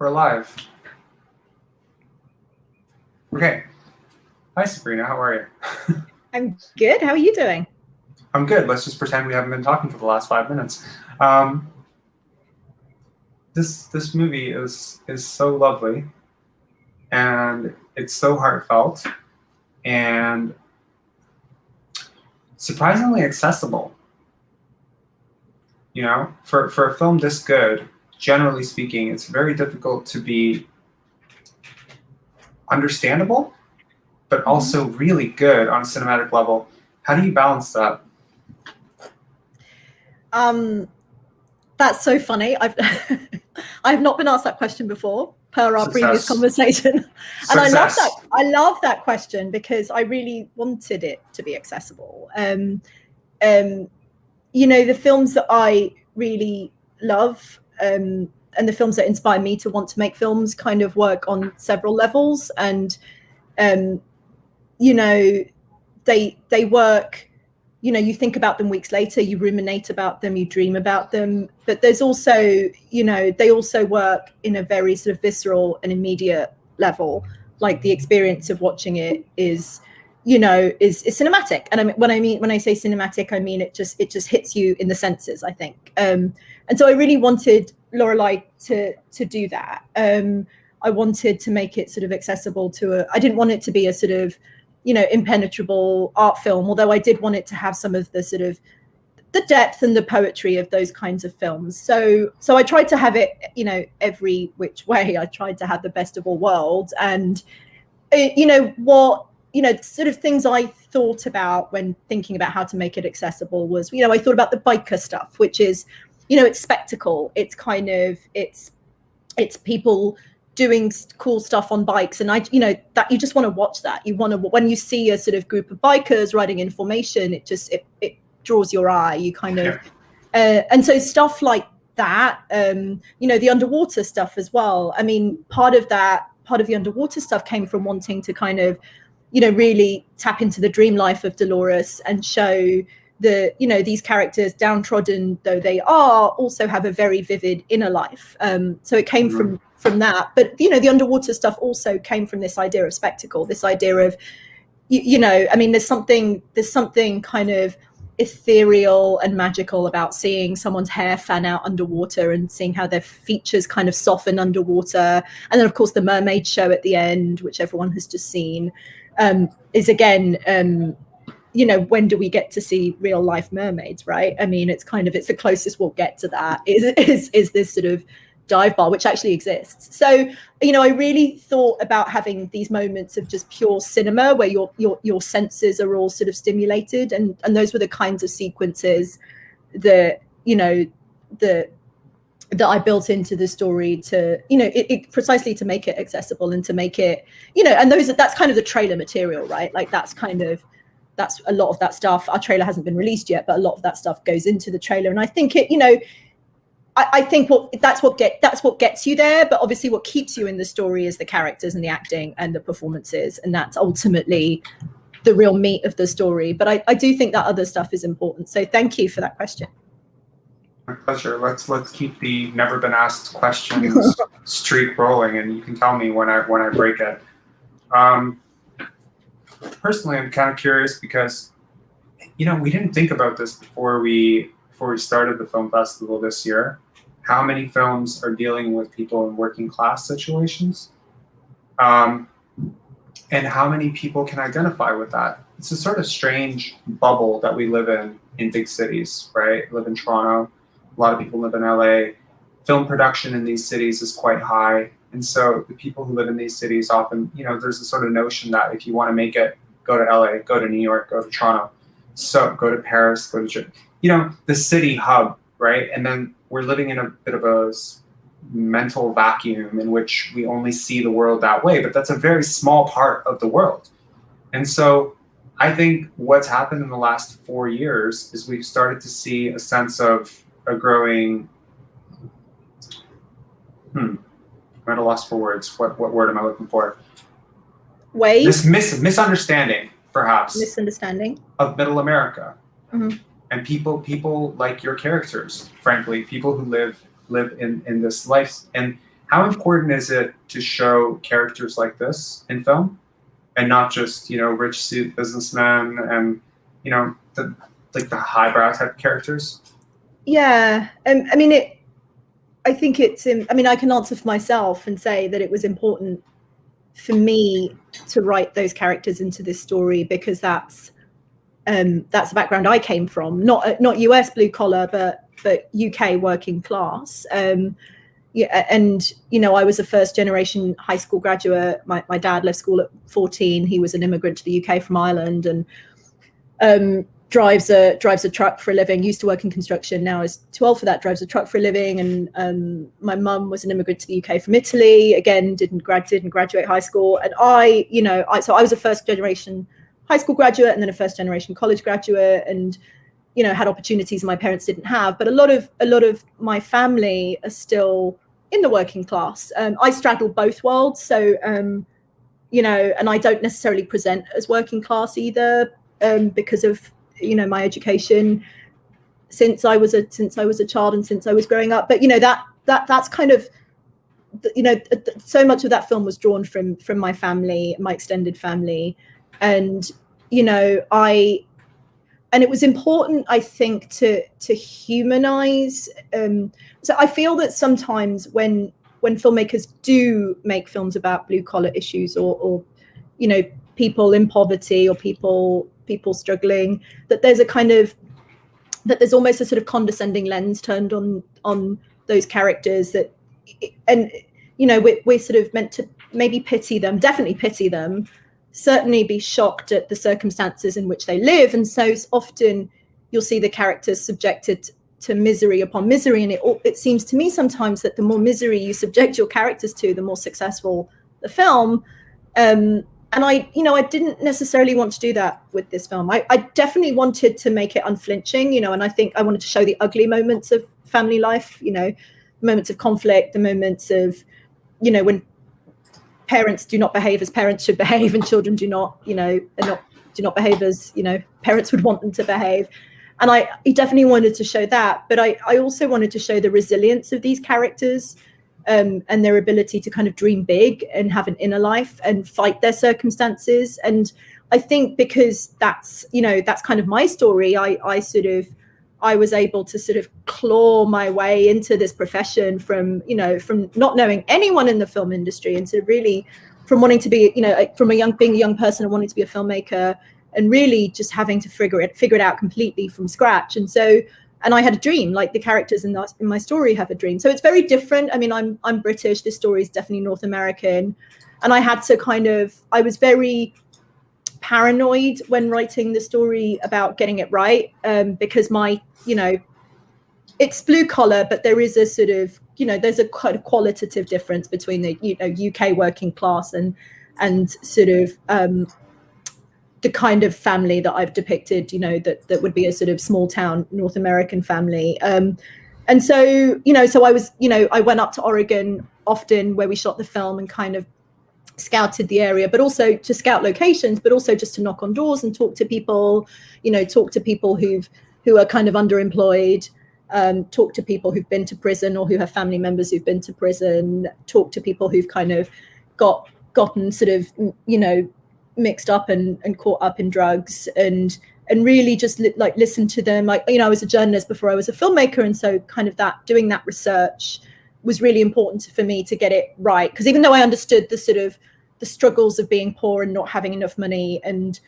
We're live. Okay. Hi, Sabrina. How are you? I'm good. How are you doing? I'm good. Let's just pretend we haven't been talking for the last 5 minutes. This movie is so lovely, and it's so heartfelt, and surprisingly accessible. You know, for a film this good, generally speaking, it's very difficult to be understandable, but also really good on a cinematic level. How do you balance that? That's so funny. I've not been asked that question before per our previous conversation. And I love that question because I really wanted it to be accessible. You know, the films that I really love and the films that inspire me to want to make films kind of work on several levels, and you know, they work. You know, you think about them weeks later, you ruminate about them, you dream about them, but there's also, you know, they also work in a very sort of visceral and immediate level. Like the experience of watching it is, you know, is cinematic. And when I say cinematic, I mean it just hits you in the senses, I think. And so I really wanted Lorelei to do that. I wanted to make it sort of accessible I didn't want it to be a sort of, you know, impenetrable art film, although I did want it to have some of the sort of the depth and the poetry of those kinds of films. So I tried to have it, you know, every which way. I tried to have the best of all worlds. And you know what, you know, sort of things I thought about when thinking about how to make it accessible was, you know, I thought about the biker stuff, which is, you know, it's spectacle. It's kind of it's people doing cool stuff on bikes, and you know, that you just want to watch that. You want to, when you see a sort of group of bikers riding in formation, it draws your eye. You kind of and so stuff like that, you know, the underwater stuff as well. I mean, part of the underwater stuff came from wanting to kind of, you know, really tap into the dream life of Dolores and show the, you know, these characters, downtrodden though they are, also have a very vivid inner life. So it came from that. But, you know, the underwater stuff also came from this idea of spectacle, this idea of, you know, I mean, there's something kind of ethereal and magical about seeing someone's hair fan out underwater and seeing how their features kind of soften underwater. And then, of course, the mermaid show at the end, which everyone has just seen, is again, you know, when do we get to see real life mermaids, right? I mean, it's the closest we'll get to that is this sort of dive bar, which actually exists. So, you know, I really thought about having these moments of just pure cinema where your senses are all sort of stimulated, and those were the kinds of sequences that, you know, that I built into the story to, you know, it precisely to make it accessible and to make it, you know, and that's kind of the trailer material, right? Like that's a lot of that stuff. Our trailer hasn't been released yet, but a lot of that stuff goes into the trailer. And I think it, you know, I think that's what gets you there. But obviously what keeps you in the story is the characters and the acting and the performances. And that's ultimately the real meat of the story. But I do think that other stuff is important. So thank you for that question. My pleasure. Let's keep the never been asked questions streak rolling, and you can tell me when I break it. Personally, I'm kind of curious because, you know, we didn't think about this before we started the film festival this year. How many films are dealing with people in working class situations? And how many people can identify with that? It's a sort of strange bubble that we live in big cities, right? I live in Toronto. A lot of people live in LA. Film production in these cities is quite high. And so the people who live in these cities often, you know, there's a sort of notion that if you want to make it, go to LA, go to New York, go to Toronto, so go to Paris, go to, you know, the city hub, right? And then we're living in a bit of a mental vacuum in which we only see the world that way, but that's a very small part of the world. And so I think what's happened in the last 4 years is we've started to see a sense of a growing, I'm at a loss for words. What word am I looking for? Wave? This misunderstanding, perhaps. Misunderstanding. Of middle America. Mm-hmm. And people like your characters, frankly, people who live in this life, and how important is it to show characters like this in film, and not just, you know, rich suit businessmen and, you know, the like the highbrow type of characters? Yeah, I mean, I think it's I mean, I can answer for myself and say that it was important for me to write those characters into this story because that's the background I came from, not US blue collar, but UK working class. Yeah, and you know, I was a first generation high school graduate. My dad left school at 14. He was an immigrant to the UK from Ireland, and drives a truck for a living. Used to work in construction, now is too old for that. Drives a truck for a living. And my mum was an immigrant to the UK from Italy. Again, didn't graduate high school. And so I was a first generation high school graduate, and then a first generation college graduate, and you know, had opportunities my parents didn't have. But a lot of my family are still in the working class. I straddle both worlds, so you know, and I don't necessarily present as working class either, because of, you know, my education since I was a child and since I was growing up. But you know, that's kind of, you know, so much of that film was drawn from my family, my extended family, and you know, and it was important, I think, to humanize. So I feel that sometimes when filmmakers do make films about blue collar issues, or you know, people in poverty, or people struggling, that there's there's almost a sort of condescending lens turned on those characters, that, and you know, we're sort of meant to maybe pity them, definitely pity them, certainly be shocked at the circumstances in which they live. And so often you'll see the characters subjected to misery upon misery, and it seems to me sometimes that the more misery you subject your characters to, the more successful the film. And I didn't necessarily want to do that with this film. I definitely wanted to make it unflinching, you know, and I think I wanted to show the ugly moments of family life, you know, moments of conflict, the moments of, you know, when parents do not behave as parents should behave, and children do not behave as, you know, parents would want them to behave. And I definitely wanted to show that, but I also wanted to show the resilience of these characters, and their ability to kind of dream big and have an inner life and fight their circumstances. And I think because that's, you know, that's kind of my story, I was able to sort of claw my way into this profession from, you know, from not knowing anyone in the film industry, and to really, from wanting to be, you know, from being a young person and wanting to be a filmmaker, and really just having to figure it out completely from scratch. And so, and I had a dream, like the characters in my story have a dream. So it's very different. I mean, I'm British. This story is definitely North American, and I had to I was very paranoid when writing the story about getting it right, because you know, it's blue collar, but there is a sort of, you know, there's a kind of qualitative difference between the, you know, UK working class and sort of the kind of family that I've depicted, you know, that would be a sort of small town North American family. And so, you know, so I was, you know, I went up to Oregon often where we shot the film, and kind of scouted the area, but also to scout locations, but also just to knock on doors and talk to people, you know, talk to people who are kind of underemployed, talk to people who've been to prison or who have family members who've been to prison, talk to people who've kind of gotten sort of, you know, mixed up and caught up in drugs, and really just like listen to them. Like, you know, I was a journalist before I was a filmmaker, and so kind of doing that research was really important for me to get it right, because even though I understood the sort of the struggles of being poor and not having enough money, and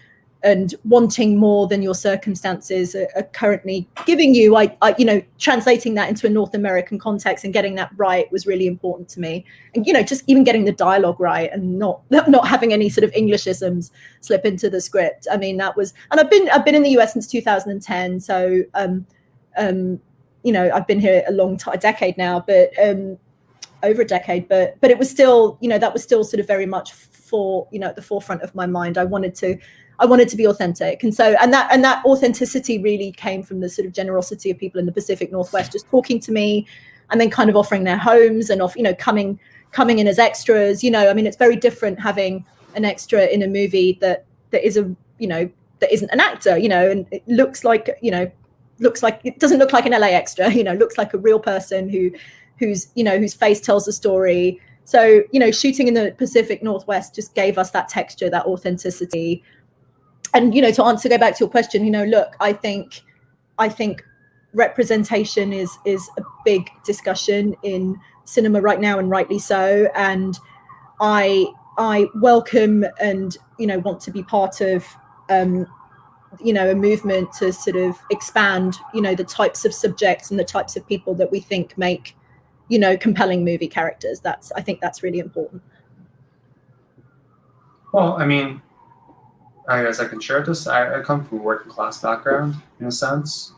wanting more than your circumstances are currently giving you, I you know, translating that into a North American context and getting that right was really important to me. And, you know, just even getting the dialogue right, and not having any sort of Englishisms slip into the script. I mean, that was, and I've been in the US since 2010, so you know, I've been here a decade now, but over a decade, but it was still, you know, that was still sort of very much you know, at the forefront of my mind. I wanted to be authentic. And so, and that authenticity really came from the sort of generosity of people in the Pacific Northwest, just talking to me, and then kind of offering their homes, and you know, coming in as extras. You know, I mean, it's very different having an extra in a movie that is a, you know, that isn't an actor, you know, and it looks like, you know, it doesn't look like an LA extra, you know, looks like a real person who whose face tells the story. So, shooting in the Pacific Northwest just gave us that texture, that authenticity. And, to go back to your question, look, I think representation is a big discussion in cinema right now, and rightly so. And I welcome and, want to be part of, a movement to sort of expand, the types of subjects and the types of people that we think make, compelling movie characters. I think that's really important. Well, I mean, I guess I can share this. I come from a working class background in a sense,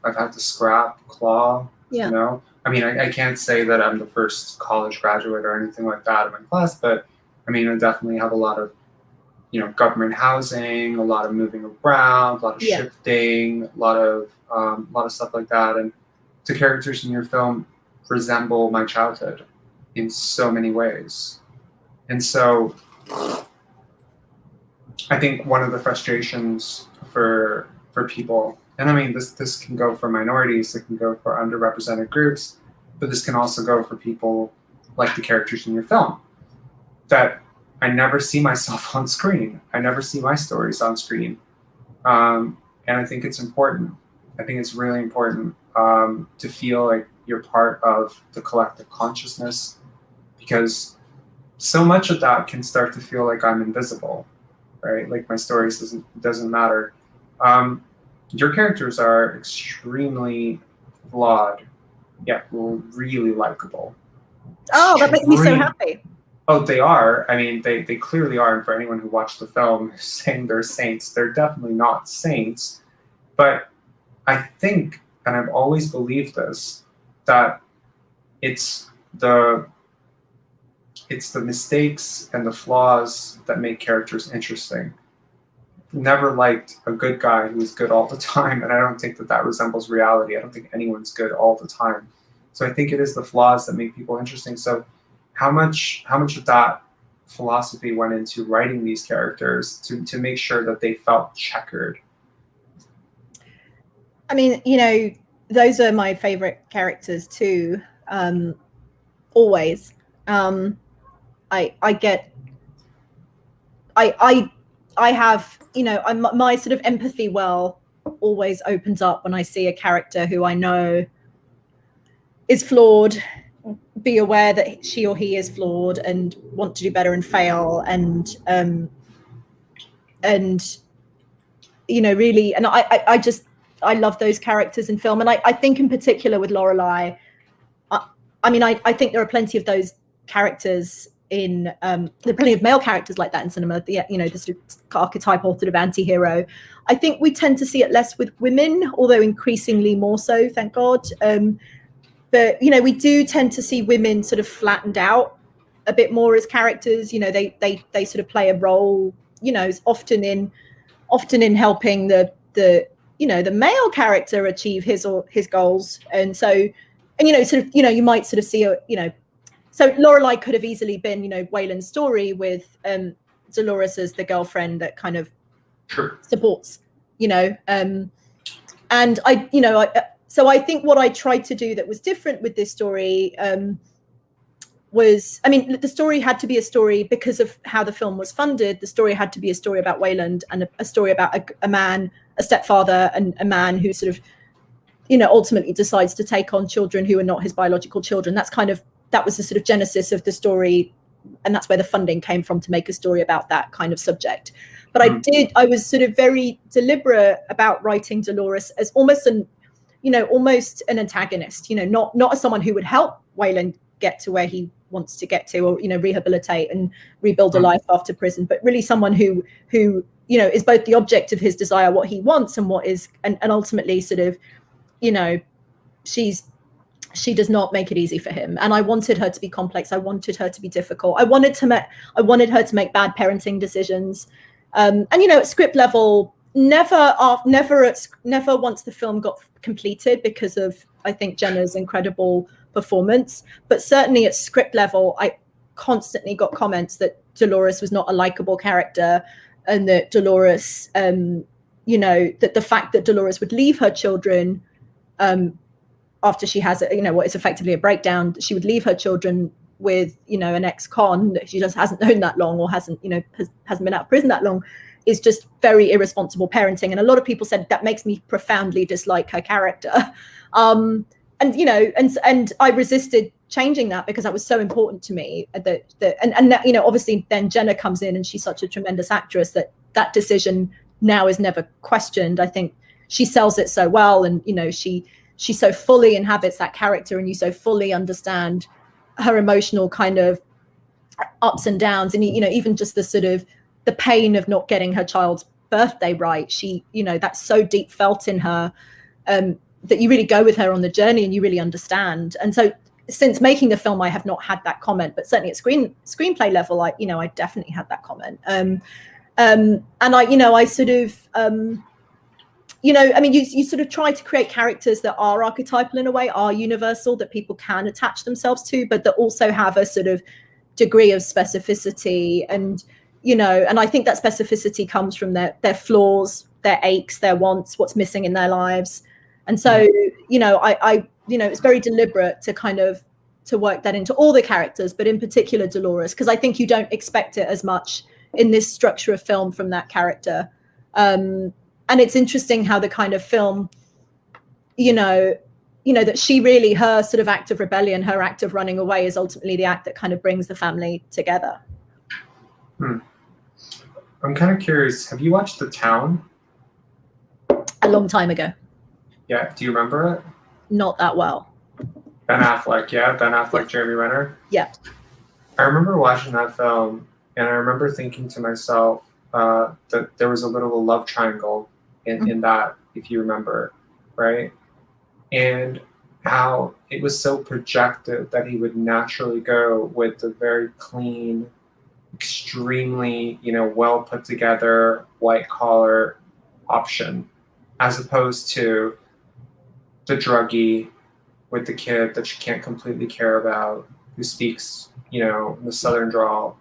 I've had to scrap, claw, Yeah. I mean, I can't say that I'm the first college graduate or anything like that in my class, but I mean, I definitely have a lot of, government housing, a lot of moving around, a lot of Yeah. shifting, a lot of stuff like that. And the characters in your film resemble my childhood in so many ways. And so I think one of the frustrations for people, and I mean this can go for minorities, it can go for underrepresented groups, but this can also go for people like the characters in your film, that I never see myself on screen. I never see my stories on screen. And I think it's important. I think it's really important to feel like you're part of the collective consciousness, because so much of that can start to feel like I'm invisible, right? Like my stories doesn't matter. Your characters are extremely flawed, yet really likable. Oh, that makes me so happy. Oh, they are. I mean, they clearly are. And for anyone who watched the film saying they're saints, they're definitely not saints. But I think, and I've always believed this, that it's the mistakes and the flaws that make characters interesting. Never liked a good guy who's good all the time, and I don't think that resembles reality. I don't think anyone's good all the time. So I think it is the flaws that make people interesting. So how much of that philosophy went into writing these characters to make sure that they felt checkered? I mean, those are my favorite characters too. Always. I have, my sort of empathy well always opens up when I see a character who I know is flawed, be aware that she or he is flawed and want to do better and fail, and really, and I love those characters in film. And I think in particular with Lorelei, I think there are plenty of those characters in there are plenty of male characters like that in cinema, the sort of archetypal sort of anti-hero. I think we tend to see it less with women, although increasingly more so, thank God. But we do tend to see women sort of flattened out a bit more as characters. They sort of play a role, often in helping the male character achieve his goals. And so, you might sort of see so Lorelei could have easily been, Wayland's story with Dolores as the girlfriend that kind of supports, and so I think what I tried to do that was different with this story was, the story had to be a story because of how the film was funded. The story had to be a story about Wayland, and a story about a man, a stepfather, and a man who sort of, ultimately decides to take on children who are not his biological children. That was the sort of genesis of the story, and that's where the funding came from, to make a story about that kind of subject. But I was sort of very deliberate about writing Dolores as almost an antagonist, not as someone who would help Wayland get to where he wants to get to, or rehabilitate and rebuild a life after prison, but really someone who is both the object of his desire, what he wants, and what is, and ultimately sort of, she does not make it easy for him. And I wanted her to be complex. I wanted her to be difficult. I wanted her to make bad parenting decisions. And at script level, never once the film got completed, because of, I think, Jenna's incredible performance, but certainly at script level, I constantly got comments that Dolores was not a likable character, and that Dolores, that the fact that Dolores would leave her children after she has what is effectively a breakdown, she would leave her children with an ex-con that she just hasn't known that long, or hasn't been out of prison that long, is just very irresponsible parenting. And a lot of people said that makes me profoundly dislike her character. And I resisted changing that because that was so important to me. And obviously then Jenna comes in, and she's such a tremendous actress that decision now is never questioned. I think she sells it so well, and she so fully inhabits that character, and you so fully understand her emotional kind of ups and downs, and even just the sort of the pain of not getting her child's birthday right. She that's so deep felt in her, that you really go with her on the journey, and you really understand. And so since making the film, I have not had that comment, but certainly at screenplay level, I definitely had that comment. And I sort of you sort of try to create characters that are archetypal in a way, are universal, that people can attach themselves to, but that also have a sort of degree of specificity. And and I think that specificity comes from their flaws, their aches, their wants, what's missing in their lives. And so I it's very deliberate to kind of to work that into all the characters, but in particular Dolores, because I think you don't expect it as much in this structure of film from that character. And it's interesting how the kind of film, that she really, her sort of act of rebellion, her act of running away, is ultimately the act that kind of brings the family together. I'm kind of curious, have you watched The Town? A long time ago. Yeah, do you remember it? Not that well. Ben Affleck, Jeremy Renner? Yeah. I remember watching that film, and I remember thinking to myself that there was a little love triangle in that, if you remember, right? And how it was so projected that he would naturally go with the very clean, extremely, well put together, white collar option, as opposed to the druggie with the kid that you can't completely care about, who speaks, the Southern drawl.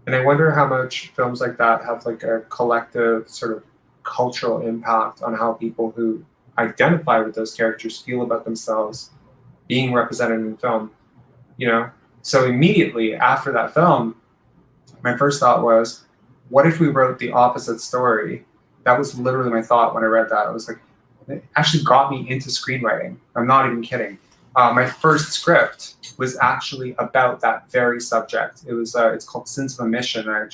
And I wonder how much films like that have like a collective sort of cultural impact on how people who identify with those characters feel about themselves being represented in film, So immediately after that film, my first thought was, what if we wrote the opposite story? That was literally my thought when I read that. I was like, it actually got me into screenwriting. I'm not even kidding. My first script was actually about that very subject. It was it's called Sins of Omission. I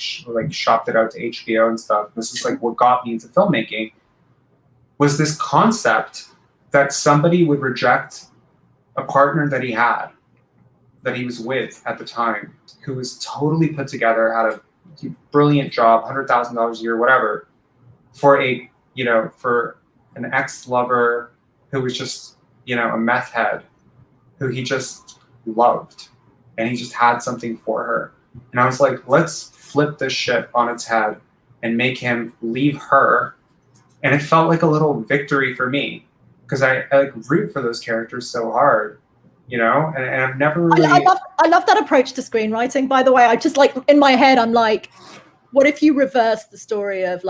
shopped it out to HBO and stuff. This is like what got me into filmmaking, was this concept that somebody would reject a partner that he was with at the time, who was totally put together, had a brilliant job, $100,000 a year, whatever, for an ex-lover who was just, a meth head, who he just loved, and he just had something for her. And I was like, let's flip this shit on its head and make him leave her. And it felt like a little victory for me, because I root for those characters so hard, and I've never really... I love that approach to screenwriting, by the way. I just in my head, I'm like, what if you reverse the story of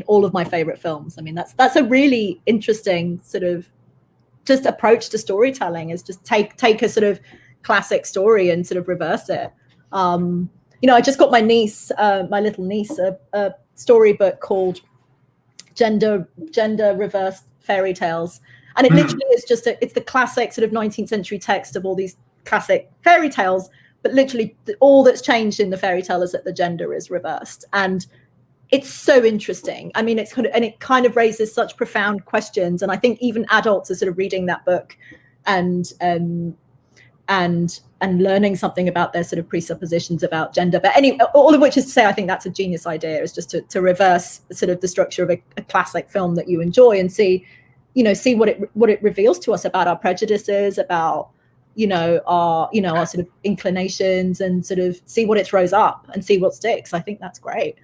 all of my favorite films. That's a really interesting sort of just approach to storytelling, is just take a sort of classic story and sort of reverse it. I just got my little niece, a storybook called Gender Reversed Fairy Tales. And it literally is it's the classic sort of 19th century text of all these classic fairy tales, but literally all that's changed in the fairy tale is that the gender is reversed. And it's so interesting. It kind of raises such profound questions. And I think even adults are sort of reading that book and learning something about their sort of presuppositions about gender. But all of which is to say, I think that's a genius idea, is just to reverse sort of the structure of a classic film that you enjoy, and see what it reveals to us about our prejudices, about our sort of inclinations, and sort of see what it throws up and see what sticks. I think that's great.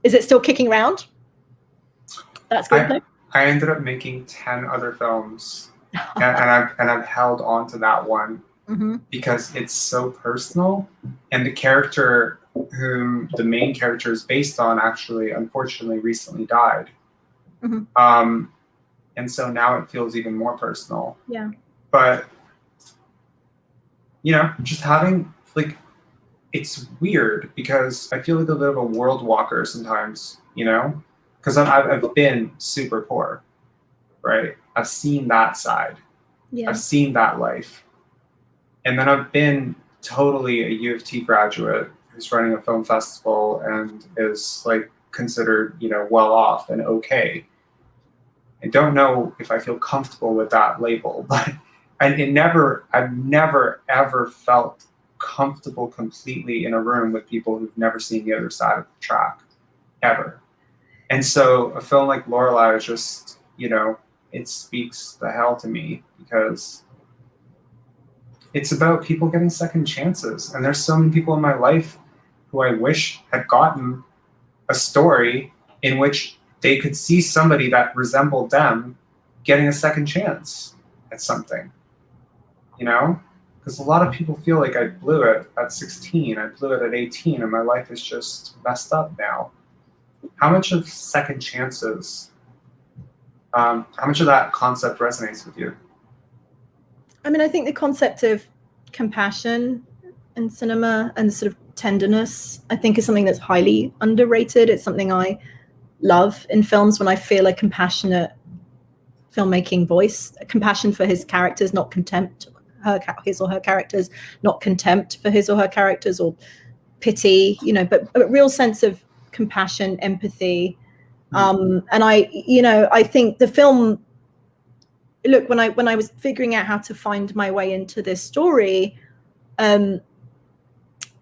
Is it still kicking around? That's good. I ended up making 10 other films, and I've held on to that one because it's so personal, and the character whom the main character is based on actually, unfortunately, recently died. And so now it feels even more personal. Yeah. But, you know, just having, like, it's weird because I feel like a bit of a world walker sometimes, you know, because I've been super poor, right? I've seen that side. Yeah. I've seen that life. And then I've been totally a U of T graduate who's running a film festival and is like considered, you know, well off and okay. I don't know if I feel comfortable with that label, but I've never ever felt comfortable completely in a room with people who've never seen the other side of the track, ever. And so a film like Lorelei is just, you know, it speaks the hell to me because it's about people getting second chances. And there's so many people in my life who I wish had gotten a story in which they could see somebody that resembled them getting a second chance at something, you know? Because a lot of people feel like I blew it at 16, I blew it at 18, and my life is just messed up now. How much of second chances, how much of that concept resonates with you? I mean, I think the concept of compassion in cinema and sort of tenderness, I think, is something that's highly underrated. It's something I love in films when I feel a compassionate filmmaking voice, compassion for his characters, not contempt, his or her characters, not contempt for his or her characters or pity, you know, but a real sense of compassion, empathy. And I think the film, look, when I was figuring out how to find my way into this story, so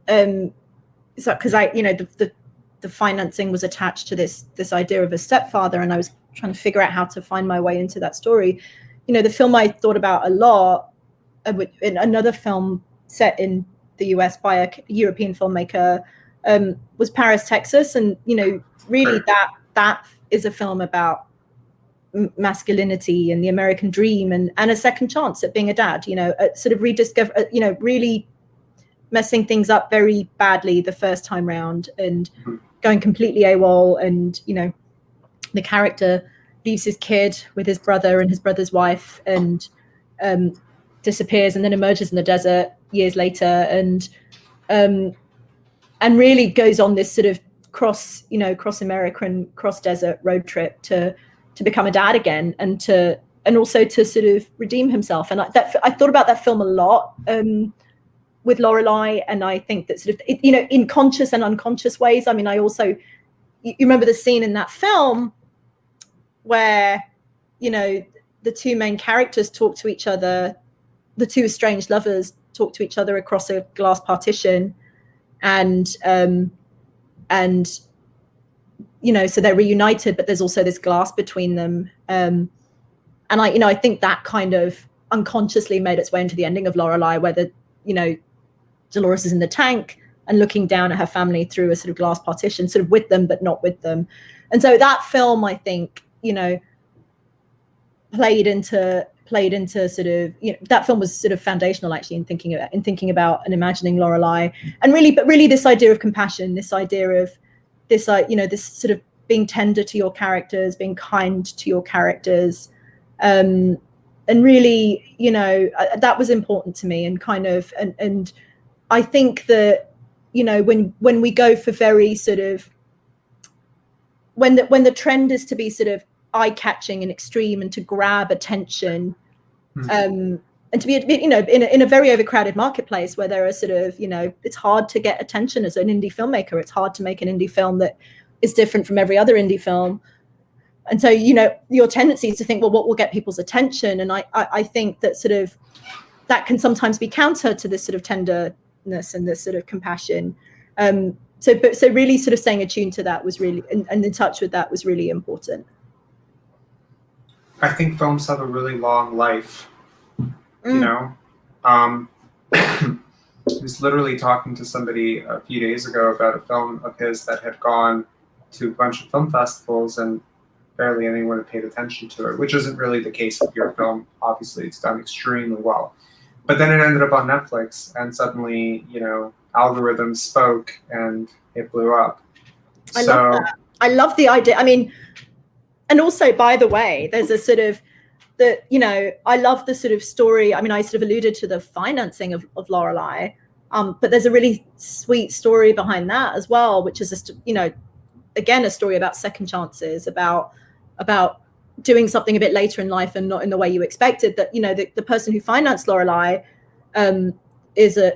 because the financing was attached to this idea of a stepfather, and I was trying to figure out how to find my way into that story. You know, the film I thought about a lot, in another film set in the US by a European filmmaker, was Paris, Texas, and you know, really that is a film about masculinity and the American dream and a second chance at being a dad, you know, sort of rediscover, you know, really messing things up very badly the first time round and going completely AWOL. And, you know, the character leaves his kid with his brother and his brother's wife and disappears and then emerges in the desert years later and really goes on this sort of cross American, cross desert road trip to become a dad again and also to sort of redeem himself. And I thought about that film a lot with Lorelei, and I think that sort of, you know, in conscious and unconscious ways. I mean, I also, you remember the scene in that film where, you know, the two main characters talk to each other, the two estranged lovers talk to each other across a glass partition, and you know, so they're reunited, but there's also this glass between them. And I think that kind of unconsciously made its way into the ending of Lorelei, where you know, Dolores is in the tank and looking down at her family through a sort of glass partition, sort of with them, but not with them. And so that film, I think, you know, played into sort of, you know, that film was sort of foundational actually in thinking about and imagining Lorelei, and really this idea of compassion, this idea of this, you know, this sort of being tender to your characters, being kind to your characters, and really, you know, that was important to me. And kind of, and I think that, you know, when we go for very sort of, when the trend is to be sort of eye-catching and extreme and to grab attention, and to be, you know, in a very overcrowded marketplace where there are sort of, you know, it's hard to get attention as an indie filmmaker. It's hard to make an indie film that is different from every other indie film. And so, you know, your tendency is to think, well, what will get people's attention? And I think that sort of, that can sometimes be counter to this sort of tenderness and this sort of compassion. So really sort of staying attuned to that was really, and in touch with that was really important. I think films have a really long life, you know. I was literally talking to somebody a few days ago about a film of his that had gone to a bunch of film festivals and barely anyone had paid attention to it, which isn't really the case with your film. Obviously, it's done extremely well. But then it ended up on Netflix, and suddenly, you know, algorithms spoke and it blew up. I love that. I love the idea. I mean, and also, by the way, there's a sort of I love the sort of story. I mean, I sort of alluded to the financing of Lorelei, but there's a really sweet story behind that as well, which is just, again, a story about second chances, about doing something a bit later in life and not in the way you expected. That the person who financed Lorelei is a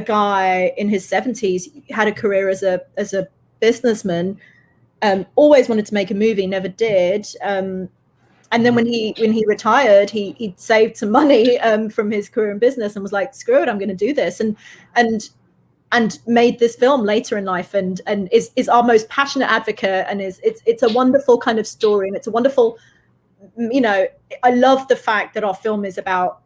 guy in his 70s, had a career as a businessman, always wanted to make a movie, never did. And then when he retired, he saved some money from his career in business and was like, screw it, I'm going to do this, and made this film later in life, and is our most passionate advocate, and it's a wonderful kind of story, and it's a wonderful, I love the fact that our film is about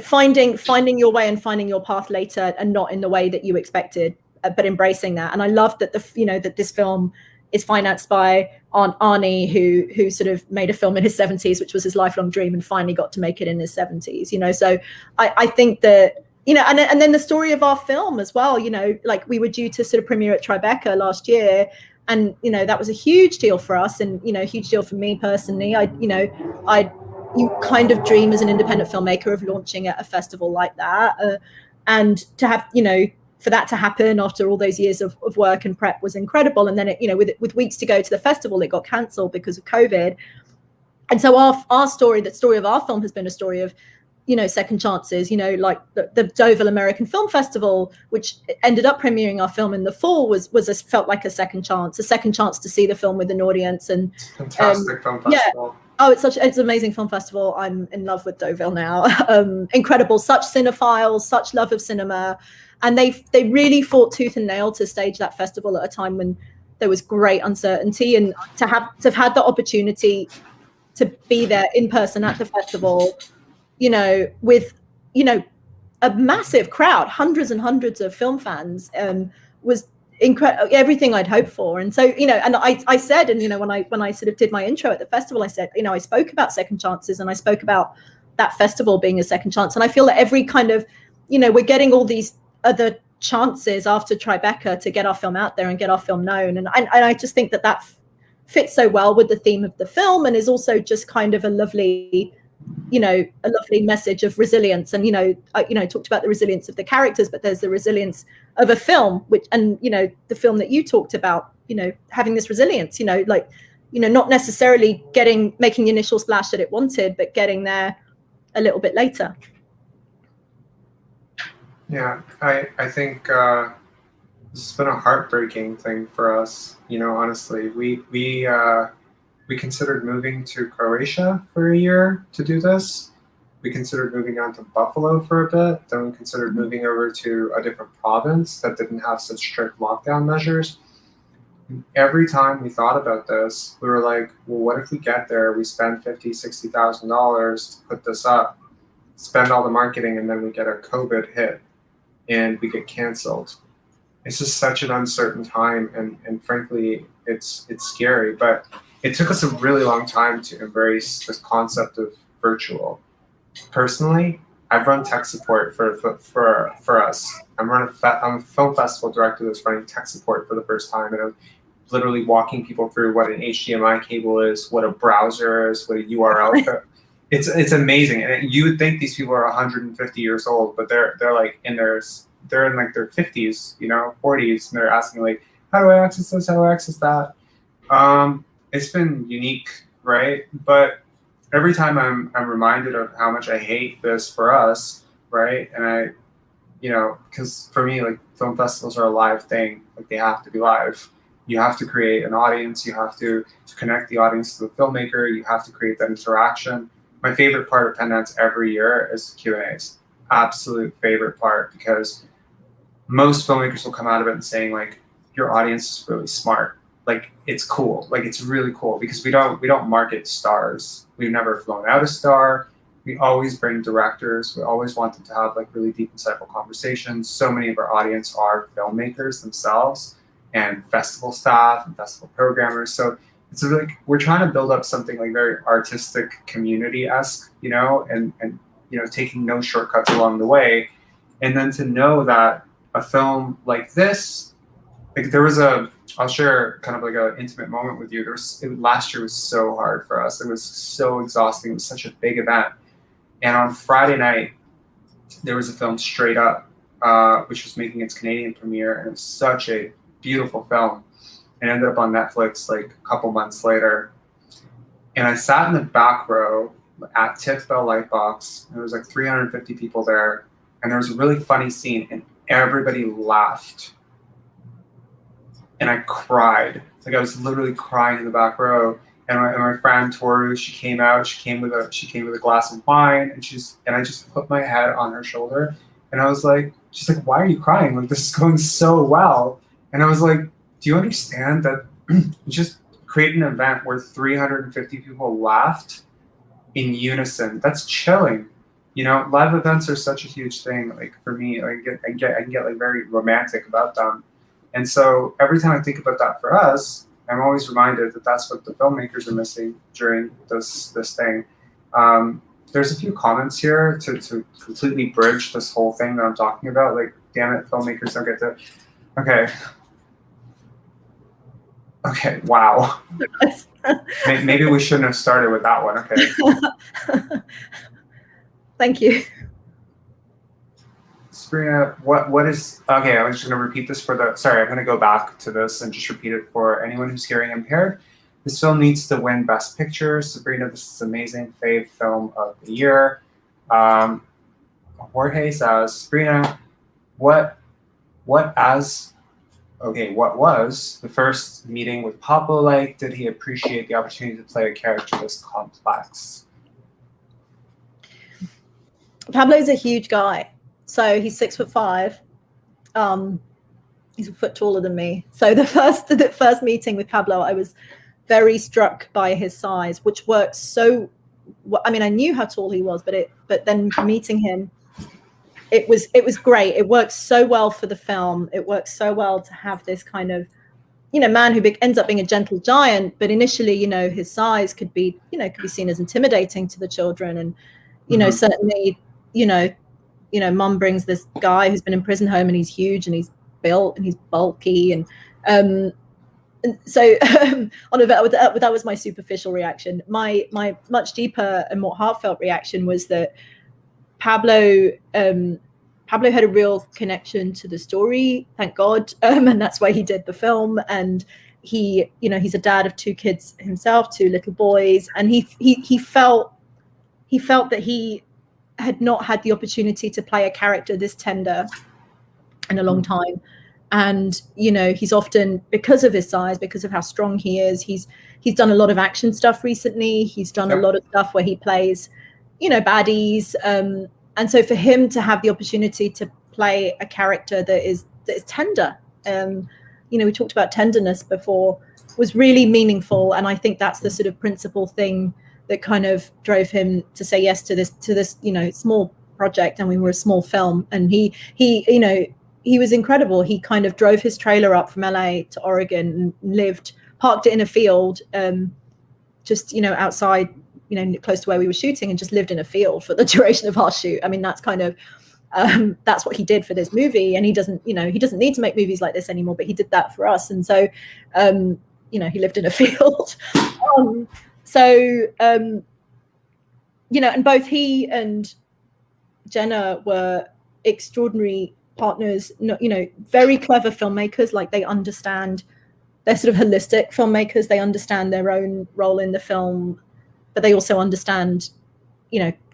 finding your way and finding your path later, and not in the way that you expected, but embracing that. And I love that that this film is financed by Aunt Arnie, who sort of made a film in his 70s, which was his lifelong dream, and finally got to make it in his 70s. So I think that, and then the story of our film as well. Like, we were due to sort of premiere at Tribeca last year, and that was a huge deal for us, and a huge deal for me personally. You kind of dream as an independent filmmaker of launching at a festival like that, and to have for that to happen after all those years of work and prep was incredible. And then with weeks to go to the festival, it got cancelled because of COVID. And so our story, the story of our film, has been a story of second chances. Like the Deauville American Film Festival, which ended up premiering our film in the fall, felt like a second chance to see the film with an audience. And fantastic film festival. Yeah. Oh, it's an amazing film festival. I'm in love with Deauville now. Incredible, such cinephiles, such love of cinema. And they really fought tooth and nail to stage that festival at a time when there was great uncertainty, and to have had the opportunity to be there in person at the festival, with a massive crowd, hundreds and hundreds of film fans, was incredible, everything I'd hoped for. And so and I said, and when I sort of did my intro at the festival, I said, I spoke about second chances, and I spoke about that festival being a second chance. And I feel that every kind of we're getting all these other chances after Tribeca to get our film out there and get our film known, and I just think that fits so well with the theme of the film, and is also just kind of a lovely message of resilience. And I talked about the resilience of the characters, but there's the resilience of a film, the film that you talked about, having this resilience, not necessarily making the initial splash that it wanted, but getting there a little bit later. Yeah, I think this has been a heartbreaking thing for us. Honestly, we considered moving to Croatia for a year to do this. We considered moving down to Buffalo for a bit. Then we considered moving over to a different province that didn't have such strict lockdown measures. Every time we thought about this, we were like, well, what if we get there, we spend $50,000, $60,000 to put this up, spend all the marketing, and then we get a COVID hit and we get canceled. It's just such an uncertain time, and frankly, it's scary. But it took us a really long time to embrace this concept of virtual. Personally, I've run tech support for us. I'm a film festival director that's running tech support for the first time, and I'm literally walking people through what an HDMI cable is, what a browser is, what a URL. It's amazing, and you would think these people are 150 years old, but they're like they're in like their 50s, 40s, and they're asking like, how do I access this? How do I access that? It's been unique, right? But every time I'm reminded of how much I hate this for us, right? And because for me, like, film festivals are a live thing. Like, they have to be live. You have to create an audience. You have to connect the audience to the filmmaker. You have to create that interaction. My favorite part of Pendance every year is the Q&As. Absolute favorite part, because most filmmakers will come out of it and saying, like, your audience is really smart. Like, it's cool. Like, it's really cool, because we don't market stars. We've never flown out a star. We always bring directors. We always wanted to have like really deep, insightful conversations. So many of our audience are filmmakers themselves, and festival staff and festival programmers. So it's like we're trying to build up something like very artistic, community-esque, and taking no shortcuts along the way. And then to know that a film like this like I'll share kind of like an intimate moment with you. Last year was so hard for us. It was so exhausting. It was such a big event. And on Friday night, there was a film, Straight Up, which was making its Canadian premiere, and it was such a beautiful film. It ended up on Netflix like a couple months later. And I sat in the back row at Tiff Bell Lightbox, and there was like 350 people there, and there was a really funny scene, and everybody laughed. And I cried. Like I was literally crying in the back row. And my friend Toru, she came out. She came with a glass of wine, and I just put my head on her shoulder, and I was like, she's like, why are you crying? Like this is going so well. And I was like, do you understand that you just create an event where 350 people laughed in unison? That's chilling. You know, live events are such a huge thing. Like for me, I can get like very romantic about them. And so every time I think about that for us, I'm always reminded that that's what the filmmakers are missing during this thing. There's a few comments here to completely bridge this whole thing that I'm talking about. Like, damn it, filmmakers don't get to. Okay, wow. Maybe we shouldn't have started with that one. Okay. Thank you. Sabrina, what is, okay, I was just going to repeat this sorry, I'm going to go back to this and just repeat it for anyone who's hearing impaired. This film needs to win Best Picture. Sabrina, this is amazing. Fave film of the year. Jorge says, Sabrina, what was the first meeting with Pablo like? Did he appreciate the opportunity to play a character this complex? Pablo's a huge guy. So he's 6'5". He's a foot taller than me. So the first meeting with Pablo, I was very struck by his size, which works so. I mean, I knew how tall he was, but then meeting him, it was great. It works so well for the film. It works so well to have this kind of, man who ends up being a gentle giant. But initially, his size could be seen as intimidating to the children, and certainly, mum brings this guy who's been in prison home, and he's huge and he's built and he's bulky, and so that was my superficial reaction. My much deeper and more heartfelt reaction was that Pablo had a real connection to the story, thank God, and that's why he did the film. And he's a dad of 2 kids himself, 2 little boys, and he felt that he had not had the opportunity to play a character this tender in a long time. And he's often, because of his size, because of how strong he is, he's done a lot of action stuff recently. He's done a lot of stuff where he plays baddies, and so for him to have the opportunity to play a character that is tender, we talked about tenderness before, was really meaningful. And I think that's the sort of principal thing that kind of drove him to say yes to this small project. And we were a small film, and he was incredible. He kind of drove his trailer up from LA to Oregon and parked it in a field, just outside, close to where we were shooting, and just lived in a field for the duration of our shoot. I mean, that's kind of that's what he did for this movie. And he doesn't need to make movies like this anymore, but he did that for us. And so he lived in a field. And both he and Jenna were extraordinary partners, very clever filmmakers. Like, they're sort of holistic filmmakers. They understand their own role in the film, but they also understand,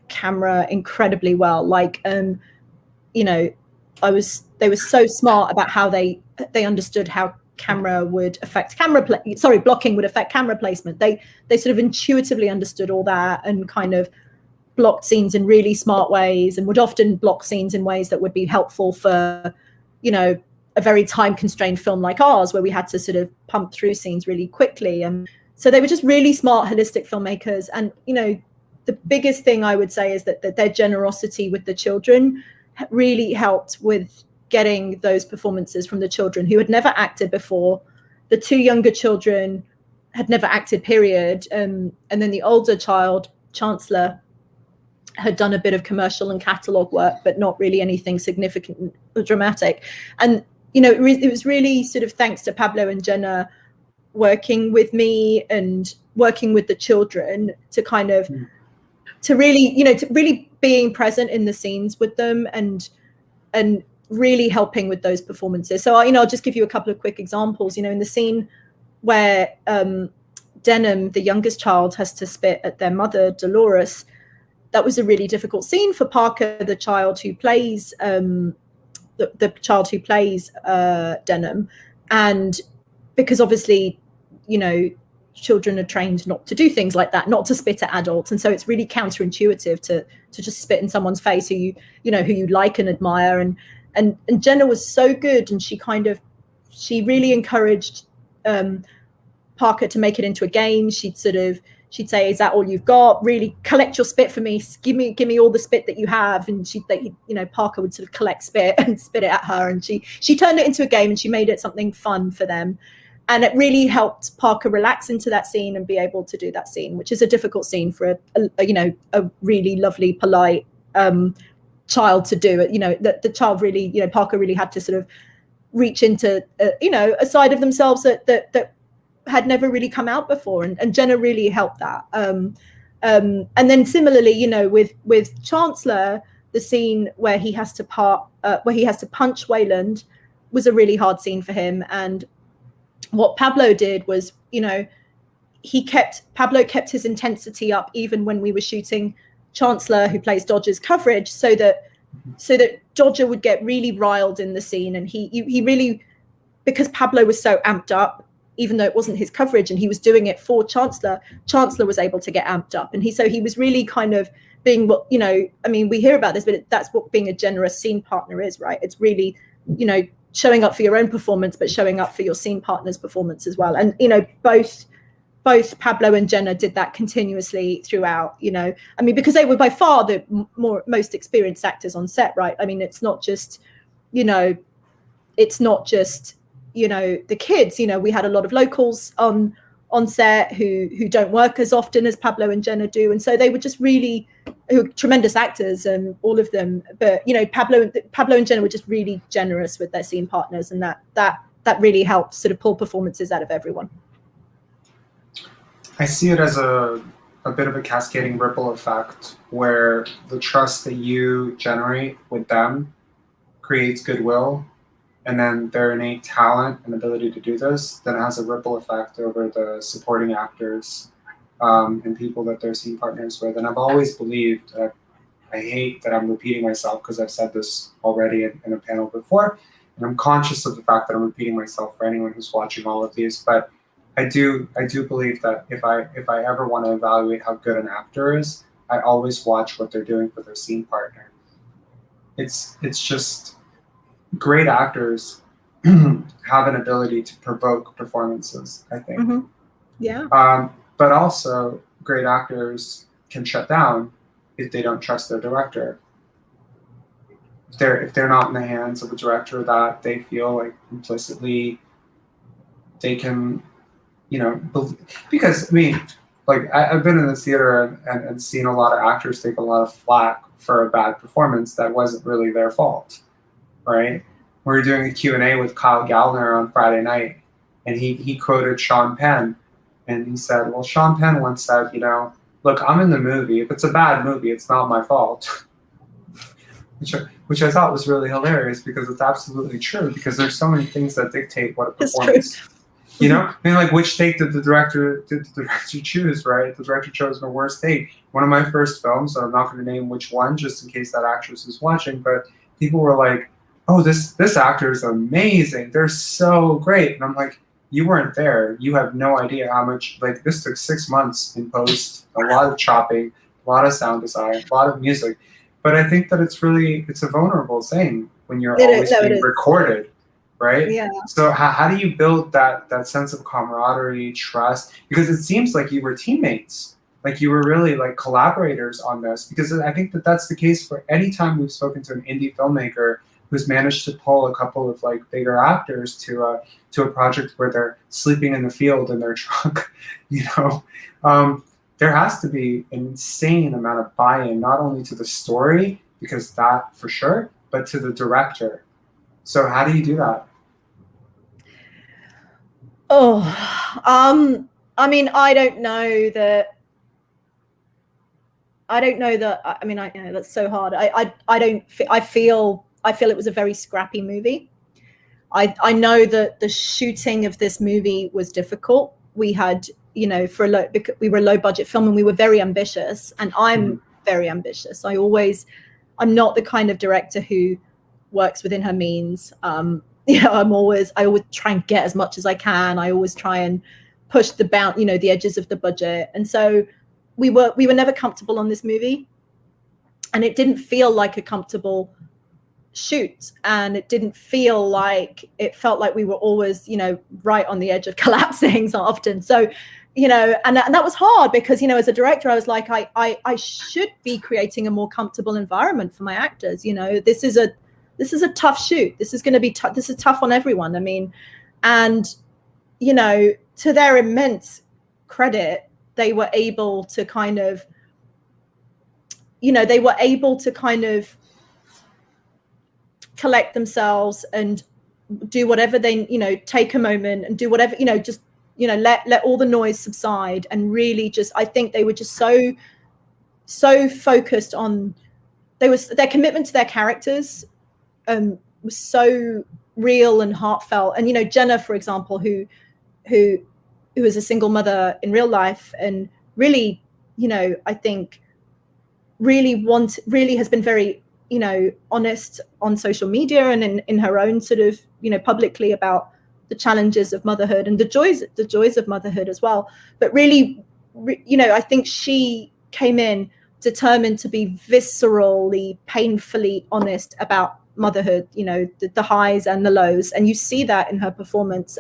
camera incredibly well. Like, they were so smart about how they understood how camera would affect blocking would affect camera placement. They sort of intuitively understood all that, and kind of blocked scenes in really smart ways, and would often block scenes in ways that would be helpful for, a very time constrained film like ours, where we had to sort of pump through scenes really quickly. And so they were just really smart, holistic filmmakers. And, the biggest thing I would say is that their generosity with the children really helped with getting those performances from the children who had never acted before. The 2 younger children had never acted, period. And then the older child, Chancellor, had done a bit of commercial and catalogue work, but not really anything significant or dramatic. And you know, it was really sort of thanks to Pablo and Jenna working with me and working with the children to kind of to really, you know, to really being present in the scenes with them and really helping with those performances. So, you know, I'll just give you a couple of quick examples. You know, in the scene where Denham, the youngest child, has to spit at their mother, Dolores, that was a really difficult scene for Parker, the child who plays the child who plays Denham, and because obviously, you know, children are trained not to do things like that, not to spit at adults, and so it's really counterintuitive to just spit in someone's face who you like and admire. And Jenna was so good, and she really encouraged Parker to make it into a game. She'd say, "Is that all you've got? Really collect your spit for me. Give me all the spit that you have." And Parker would sort of collect spit and spit it at her, and she turned it into a game, and she made it something fun for them. And it really helped Parker relax into that scene and be able to do that scene, which is a difficult scene for a really lovely, polite child to do. You know, the child really, you know, Parker really had to sort of reach into a side of themselves that had never really come out before, and Jenna really helped that. And then similarly, you know, with Chancellor, the scene where he has to punch Wayland was a really hard scene for him. And what Pablo did was, you know, Pablo kept his intensity up even when we were shooting Chancellor, who plays Dodger's coverage, so that Dodger would get really riled in the scene, and he really, because Pablo was so amped up, even though it wasn't his coverage and he was doing it for Chancellor was able to get amped up, and he was really kind of being, what, you know, I mean, we hear about this, but that's what being a generous scene partner is, right? It's really, you know, showing up for your own performance, but showing up for your scene partner's performance as well. And, you know, both Pablo and Jenna did that continuously throughout, you know, I mean, because they were by far the most experienced actors on set, right? I mean, it's not just the kids, you know, we had a lot of locals on set who don't work as often as Pablo and Jenna do. And so they were just really tremendous actors, and all of them. But, you know, Pablo and Jenna were just really generous with their scene partners, and that really helped sort of pull performances out of everyone. I see it as a bit of a cascading ripple effect, where the trust that you generate with them creates goodwill, and then their innate talent and ability to do this then has a ripple effect over the supporting actors and people that they're scene partners with. And I've always believed, I hate that I'm repeating myself because I've said this already in a panel before, and I'm conscious of the fact that I'm repeating myself for anyone who's watching all of these, but I do believe that if I ever want to evaluate how good an actor is, I always watch what they're doing for their scene partner. It's just great actors have an ability to provoke performances, I think. Mm-hmm. Yeah. But also, great actors can shut down if they don't trust their director. If they're not in the hands of a director that they feel like implicitly they can, you know, because, I mean, like, I've been in the theater and seen a lot of actors take a lot of flack for a bad performance that wasn't really their fault, right? We were doing a Q&A with Kyle Gallner on Friday night, and he quoted Sean Penn, and he said, well, Sean Penn once said, you know, look, I'm in the movie. If it's a bad movie, it's not my fault. Which I thought was really hilarious, because it's absolutely true, because there's so many things that dictate what a performance. You know, I mean, like, which take did the director choose, right? The director chose my worst take. One of my first films, I'm not going to name which one, just in case that actress is watching, but people were like, oh, this actor is amazing. They're so great. And I'm like, you weren't there. You have no idea how much, like, this took 6 months in post, a lot of chopping, a lot of sound design, a lot of music. But I think that it's a vulnerable thing when you're always being recorded. Right? Yeah. So how do you build that sense of camaraderie, trust? Because it seems like you were teammates, like you were really like collaborators on this. Because I think that that's the case for any time we've spoken to an indie filmmaker who's managed to pull a couple of like bigger actors to a project where they're sleeping in the field in their truck. You know, there has to be an insane amount of buy-in, not only to the story, because that for sure, but to the director. So how do you do that? Oh, I mean, I don't know that. I mean, that's so hard. I don't. I feel it was a very scrappy movie. I know that the shooting of this movie was difficult. We had, you know, we were a low budget film and we were very ambitious. And I'm very ambitious. I'm not the kind of director who works within her means. You know, I always try and get as much as I can. I always try and push the edges of the budget. And so we were never comfortable on this movie, and it didn't feel like a comfortable shoot, and it felt like we were always, you know, right on the edge of collapsing so often. So, you know, and that was hard because, you know, as a director, I was like, I should be creating a more comfortable environment for my actors. You know, this is a tough shoot. This is going to be tough. This is tough on everyone. I mean, and, you know, to their immense credit, they were able to kind of, you know, collect themselves and do whatever they, you know, take a moment and do whatever, you know, just, you know, let all the noise subside, and really just, I think they were just so focused on, their commitment to their characters was so real and heartfelt. And, you know, Jenna, for example, who is a single mother in real life, and really, you know, I think really has been very, you know, honest on social media and in her own sort of, you know, publicly about the challenges of motherhood and the joys of motherhood as well. But really, you know, I think she came in determined to be viscerally, painfully honest about motherhood, you know, the highs and the lows. And you see that in her performance.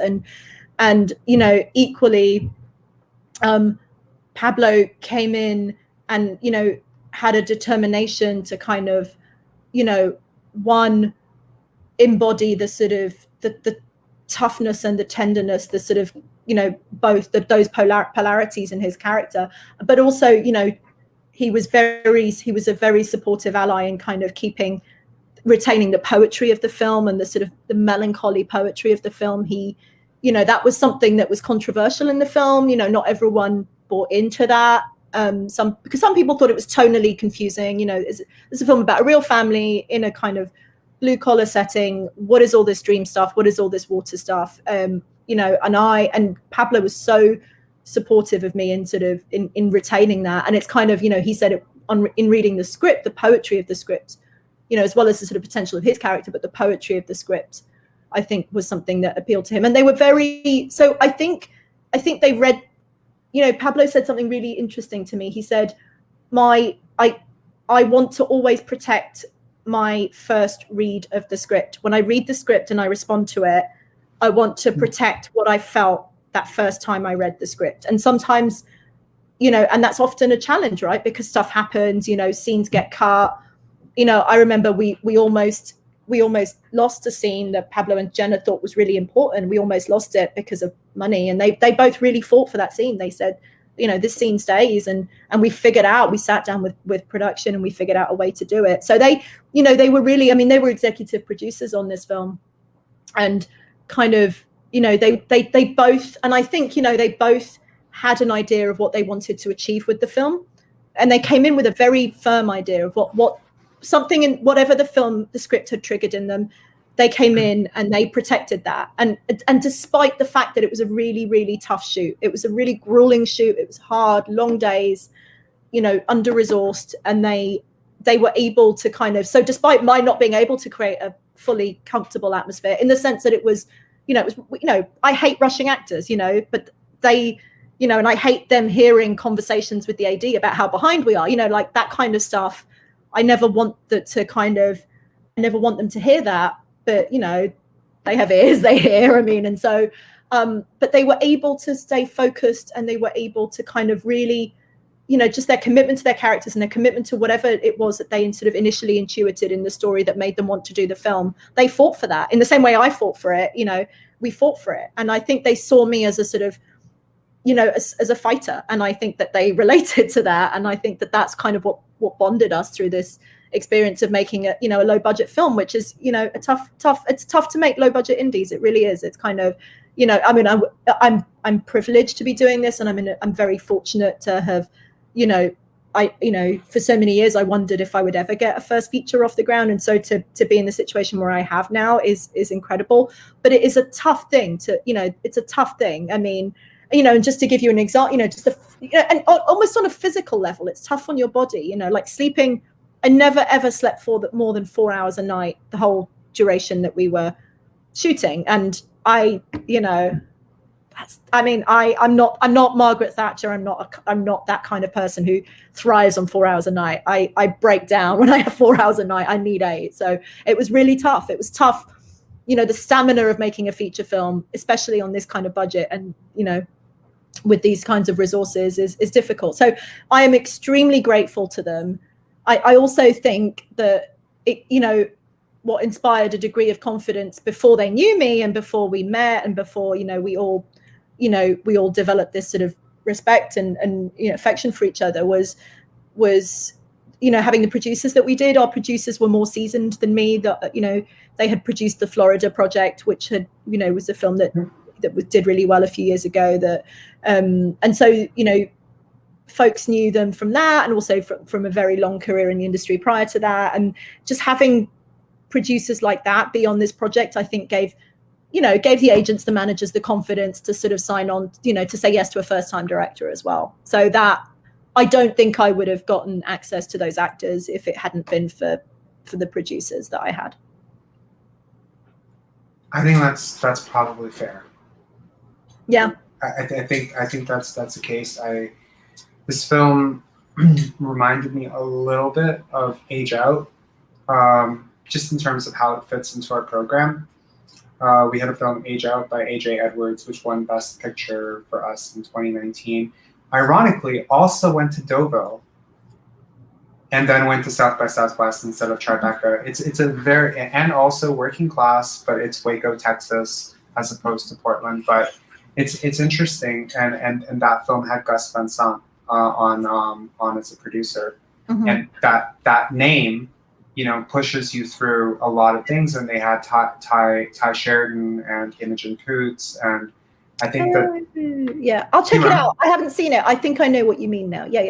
And you know, equally, Pablo came in and, you know, had a determination to kind of, you know, embody the sort of the toughness and the tenderness, the sort of, you know, both those polarities in his character. But also, you know, he was a very supportive ally in kind of retaining the poetry of the film and the sort of the melancholy poetry of the film. He, you know, that was something that was controversial in the film. You know, not everyone bought into that. Because some people thought it was tonally confusing. You know, it's a film about a real family in a kind of blue collar setting. What is all this dream stuff? What is all this water stuff? You know, and Pablo was so supportive of me in sort of in retaining that. And it's kind of, you know, he said it in reading the script, the poetry of the script, you know, as well as the sort of potential of his character, but the poetry of the script, I think, was something that appealed to him. And they were so I think they read, you know, Pablo said something really interesting to me. He said, I want to always protect my first read of the script. When I read the script and I respond to it, I want to protect what I felt that first time I read the script. And sometimes, you know, and that's often a challenge, right? Because stuff happens, you know, scenes get cut. You know, I remember we almost lost a scene that Pablo and Jenna thought was really important. We almost lost it because of money, and they both really fought for that scene. They said, you know, this scene stays, and we sat down with production and we figured out a way to do it. So they, you know, they were really, I mean, they were executive producers on this film, and kind of, you know, they both, and I think, you know, they both had an idea of what they wanted to achieve with the film, and they came in with a very firm idea of what something in whatever the script had triggered in them. They came in and they protected that. And despite the fact that it was a really, really tough shoot, it was a really grueling shoot. It was hard, long days, you know, under-resourced. And they were able to kind of, so despite my not being able to create a fully comfortable atmosphere, in the sense that it was, you know, I hate rushing actors, you know, but they, you know, and I hate them hearing conversations with the AD about how behind we are, you know, like that kind of stuff. I never want them to hear that, but, you know, they have ears, they hear, I mean, and so, but they were able to stay focused, and they were able to kind of really, you know, just their commitment to their characters and their commitment to whatever it was that they sort of initially intuited in the story that made them want to do the film. They fought for that in the same way I fought for it, you know, we fought for it. And I think they saw me as a sort of, you know, as a fighter. And I think that they related to that. And I think that that's kind of what bonded us through this experience of making a, you know, a low budget film, which is, you know, it's tough to make low budget indies. It really is. It's kind of, you know, I mean, I'm privileged to be doing this, and I'm very fortunate to have, you know, for so many years I wondered if I would ever get a first feature off the ground, and so to be in the situation where I have now is incredible. But it is a tough thing to, you know, it's a tough thing. I mean, you know, and just to give you an example, you know, just and almost on a physical level, it's tough on your body, you know, like sleeping. I never ever slept for more than 4 hours a night the whole duration that we were shooting, and you know, I mean, I'm not Margaret Thatcher. I'm not that kind of person who thrives on 4 hours a night. I break down when I have 4 hours a night. I need 8. So it was really tough. It was tough, you know, the stamina of making a feature film, especially on this kind of budget, and, you know, with these kinds of resources is difficult. So I am extremely grateful to them. I also think that it, you know, what inspired a degree of confidence before they knew me and before we met and before, you know, we all developed this sort of respect and you know, affection for each other was, you know, having the producers that we did. Our producers were more seasoned than me. That, you know, they had produced the Florida project, which had, you know, was a film that did really well a few years ago. That and so, you know, folks knew them from that, and also from a very long career in the industry prior to that. And just having producers like that be on this project, I think gave the agents, the managers, the confidence to sort of sign on, you know, to say yes to a first-time director as well. So that, I don't think I would have gotten access to those actors if it hadn't been for the producers that I had. I think that's probably fair. Yeah. I think that's the case. This film reminded me a little bit of Age Out, just in terms of how it fits into our program. We had a film, Age Out, by A.J. Edwards, which won Best Picture for us in 2019. Ironically, also went to Deauville, and then went to South by Southwest instead of Tribeca. It's a very, and also working class, but it's Waco, Texas, as opposed to Portland. But it's interesting, and that film had Gus Van Sant on as a producer, Mm-hmm. and that name, you know, pushes you through a lot of things. And they had Ty Sheridan and Imogen Poots, and I think that yeah, I'll check it out. I haven't seen it. I think I know what you mean now. Yeah,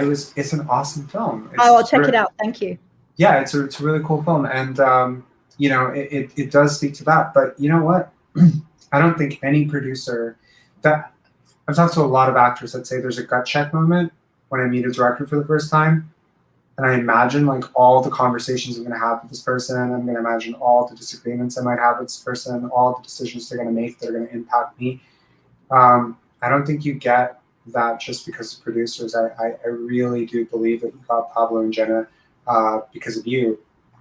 it's an awesome film. I'll check it out. Thank you. Yeah, it's a really cool film, and you know, it does speak to that. But you know what? I don't think any producer that I've talked to a lot of actors that say there's a gut check moment when I meet a director for the first time. And I imagine like all the conversations I'm going to have with this person. I'm going to imagine all the disagreements I might have with this person, all the decisions they're going to make that are going to impact me. I don't think you get that just because of producers. I really do believe that you got Pablo and Jenna because of you.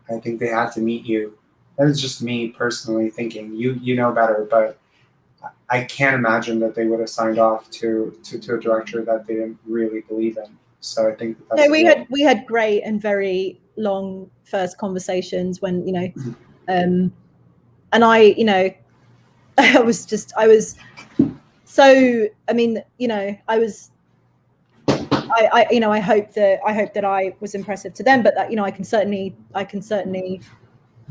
I think they had to meet you. That is just me personally thinking. You know better, but I can't imagine that they would have signed off to a director that they didn't really believe in. So I think that's we had great and very long first conversations when, you know, and I, you know, I was so, I mean, you know, I hope that I was impressive to them, but that, you know, I can certainly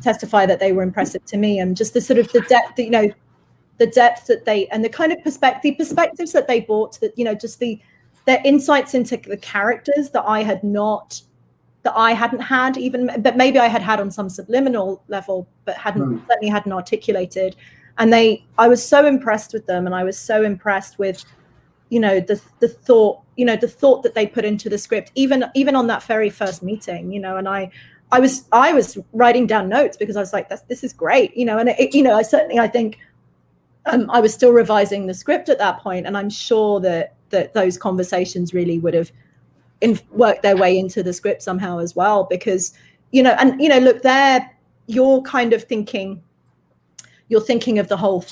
testify that they were impressive to me, and just the sort of the depth, you know, the depth that they, and the kind of perspectives that they brought, that, you know, just their insights into the characters that I hadn't had even, but maybe I had on some subliminal level, but certainly hadn't articulated. And I was so impressed with them, and I was so impressed with, you know, the thought that they put into the script, even on that very first meeting, you know. And I was writing down notes because I was like, this is great, you know. And you know, I think I was still revising the script at that point, and I'm sure that those conversations really would have worked their way into the script somehow as well, because, you know, and, you know, look, you're thinking of the whole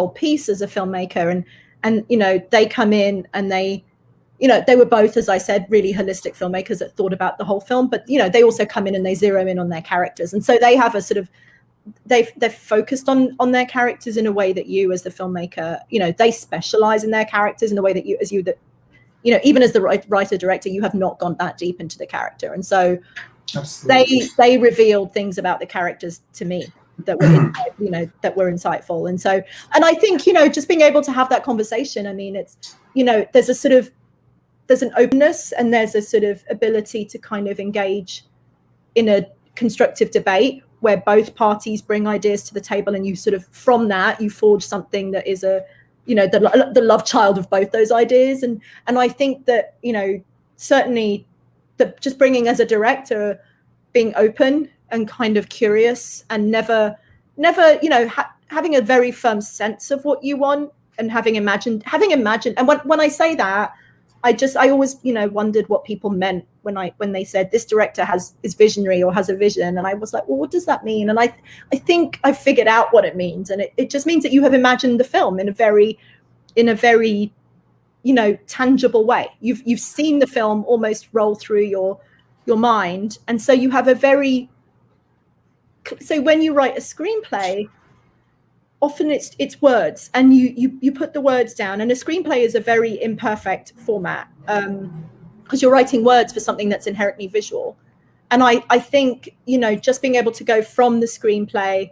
piece as a filmmaker, and you know, they come in and they were both, as I said, really holistic filmmakers that thought about the whole film, but, you know, they also come in and they zero in on their characters, and so they have a sort of, they're focused on their characters in a way that you, as the filmmaker, you know, they specialize in their characters in a way that you, even as the writer director, you have not gone that deep into the character. And so they revealed things about the characters to me, that were that were insightful. And so, and I think, just being able to have that conversation, I mean, it's, there's an openness, and there's a sort of ability to kind of engage in a constructive debate where both parties bring ideas to the table, and you sort of, from that, you forge something that is the love child of both those ideas. And I think that, certainly that just bringing, as a director, being open and kind of curious, and never, having a very firm sense of what you want, and having imagined. And when I say that, I always, wondered what people meant when they said this director is visionary or has a vision. And I was like, well, what does that mean? And I think I figured out what it means. And it just means that you have imagined the film in a very, tangible way. You've seen the film almost roll through your mind. And so you have so when you write a screenplay, often it's words, and you put the words down, and a screenplay is a very imperfect format, because you're writing words for something that's inherently visual. And I think, just being able to go from the screenplay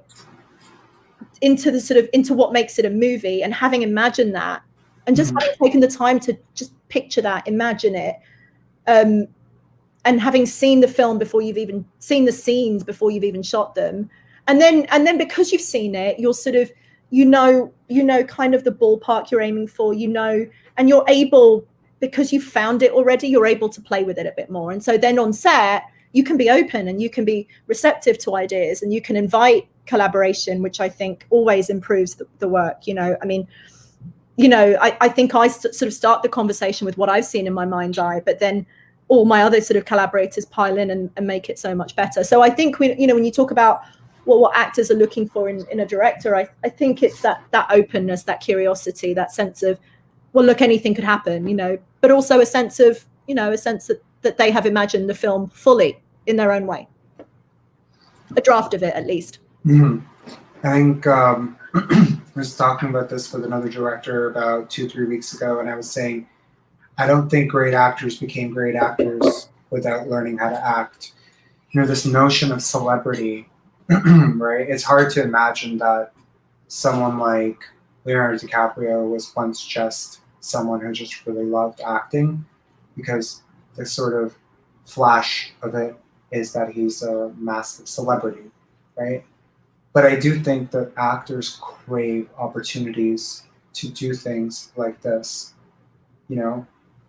into what makes it a movie, and having imagined that, and just having taken the time to just picture that, imagine it, and having seen the film before you've even seen the scenes, before you've even shot them. And then because you've seen it, you're sort of, kind of the ballpark you're aiming for, and you're able, because you've found it already, you're able to play with it a bit more. And so then on set, you can be open, and you can be receptive to ideas, and you can invite collaboration, which I think always improves the work. I mean, I think I sort of start the conversation with what I've seen in my mind's eye, but then all my other sort of collaborators pile in and make it so much better. So I think when you talk about what actors are looking for in a director, I think it's that openness, that curiosity, that sense of, well, look, anything could happen, but also a sense of, that they have imagined the film fully in their own way, a draft of it at least. Mm-hmm. I think I was talking about this with another director about 2-3 weeks ago, and I was saying, I don't think great actors became great actors without learning how to act. This notion of celebrity, right? It's hard to imagine that someone like Leonardo DiCaprio was once just someone who just really loved acting, because the sort of flash of it is that he's a massive celebrity, right? But I do think that actors crave opportunities to do things like this,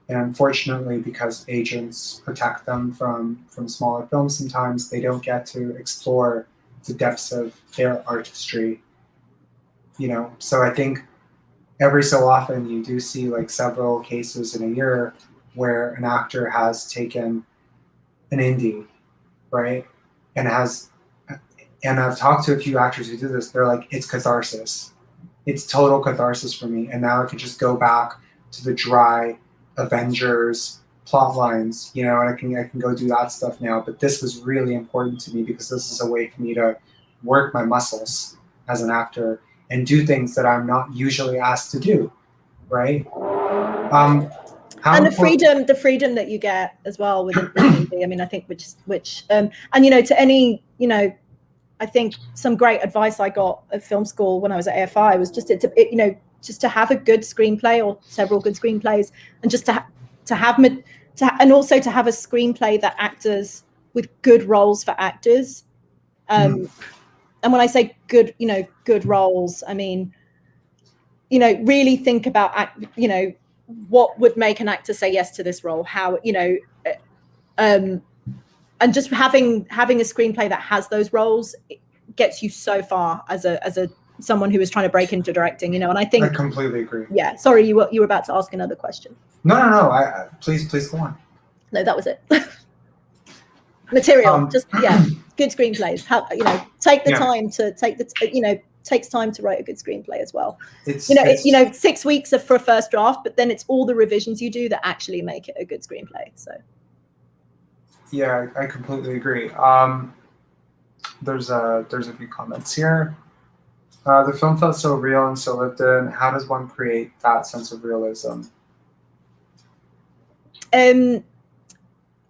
and unfortunately, because agents protect them from smaller films, sometimes they don't get to explore the depths of their artistry, So I think every so often you do see like several cases in a year where an actor has taken an indie, right? And I've talked to a few actors who do this. They're like, it's catharsis. It's total catharsis for me. And now I can just go back to the dry Avengers plot lines, and I can go do that stuff now. But this was really important to me because this is a way for me to work my muscles as an actor and do things that I'm not usually asked to do, right? And the freedom that you get as well with a movie. I mean, I think which and to any, I think some great advice I got at film school when I was at AFI was just just to have a good screenplay or several good screenplays, and just and also to have a screenplay that actors with good roles for actors. And when I say good, good roles, I mean, really think about, what would make an actor say yes to this role? How, and just having a screenplay that has those roles gets you so far as a someone who is trying to break into directing, and I think I completely agree. Yeah, sorry, you were about to ask another question. No. I please go on. No, that was it. Material, good screenplays. Take the time to takes time to write a good screenplay as well. It's 6 weeks for a first draft, but then it's all the revisions you do that actually make it a good screenplay. So. Yeah, I completely agree. There's a few comments here. The film felt so real and so lived in. How does one create that sense of realism?